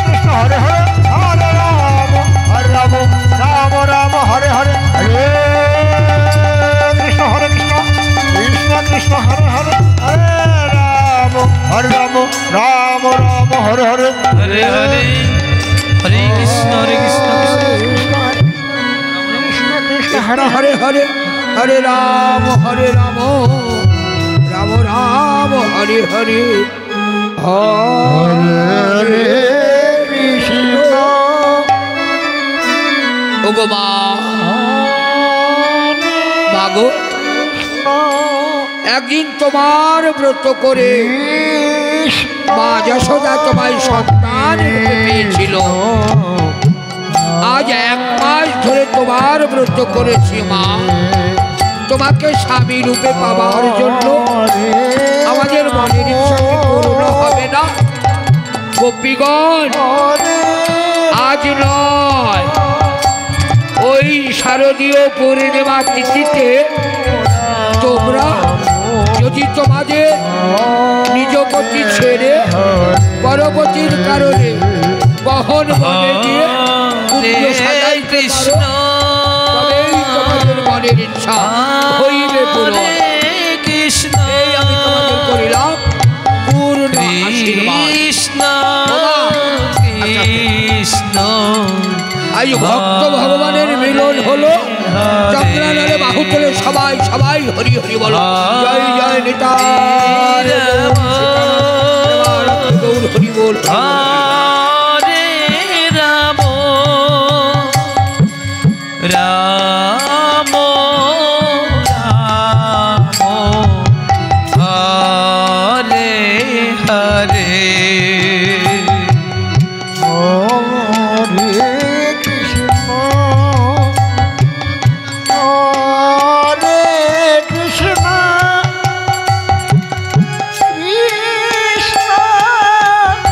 কৃষ্ণ হরে হরে হরে রাম রাম রাম হরে হরে হরে কৃষ্ণ কৃষ্ণ হরে হরে হরে রাম রাম রাম হরে হরে হরে হরে হরে কৃষ্ণ কৃষ্ণ হরে হরে হরে হরে রাম রাম রাম হরে হরে হরে কৃষ্ণ ওগো মা মাগো একদিন তোমার ব্রত করে মা যশোদা তোমায় সন্তান রূপে পেয়েছিল। আজ 1 মাস ধরে তোমার ব্রত করেছি মা, তোমাকে স্বামী রূপে পাবার জন্য আমাদের মনের ইচ্ছা পূর্ণ হবে না। গোপীগণ আজ নয়, ওই শারদীয় পূর্ণিমা তিথিতে তোমরা যদি তোমাদের নিজ পতি ছেড়ে পরবর্তীর কারণে বহন বনে দিয়ে পুত্র সাজাইতে পারো, তবেই তোমাদের মনের ইচ্ছা হইবে পূরণ। কৃষ্ণ এই আমি তোমাদের করিলাম পূর্ণ আশীর্বাদ। কৃষ্ণ আজ ভক্ত ভগবানের মিলন হলো। চক্রানলে বাহু তোলে সবাই সবাই হরি হরি বলো, জয় জয় নিতাই গৌর হরি বল। হরে রাম রাম রাম হরে হরে হরে কৃষ্ণ হরে কৃষ্ণ কৃষ্ণ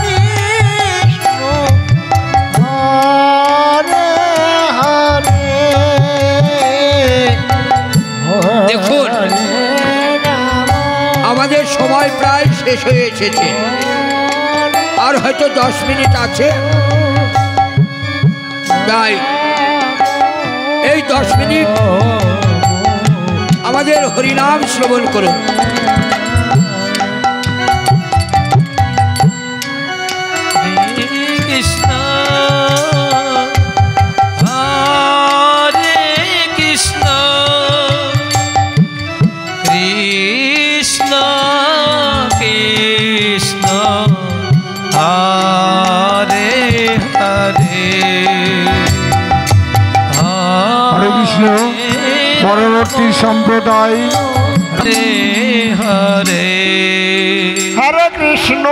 কৃষ্ণ হরে হরে দেখুন, আমাদের সময় প্রায় শেষ হয়ে এসেছে, আর হয়তো 10 মিনিট আছে। তাই এই 10 মিনিট আমাদের হরিনাম শ্রবণ করুন। কৃষ্ণ হরে কৃষ্ণ কৃষ্ণ কৃষ্ণ হরে হরে হরে কৃষ্ণ পরবর্তী সম্প্রদায় হরে হরে হরে কৃষ্ণ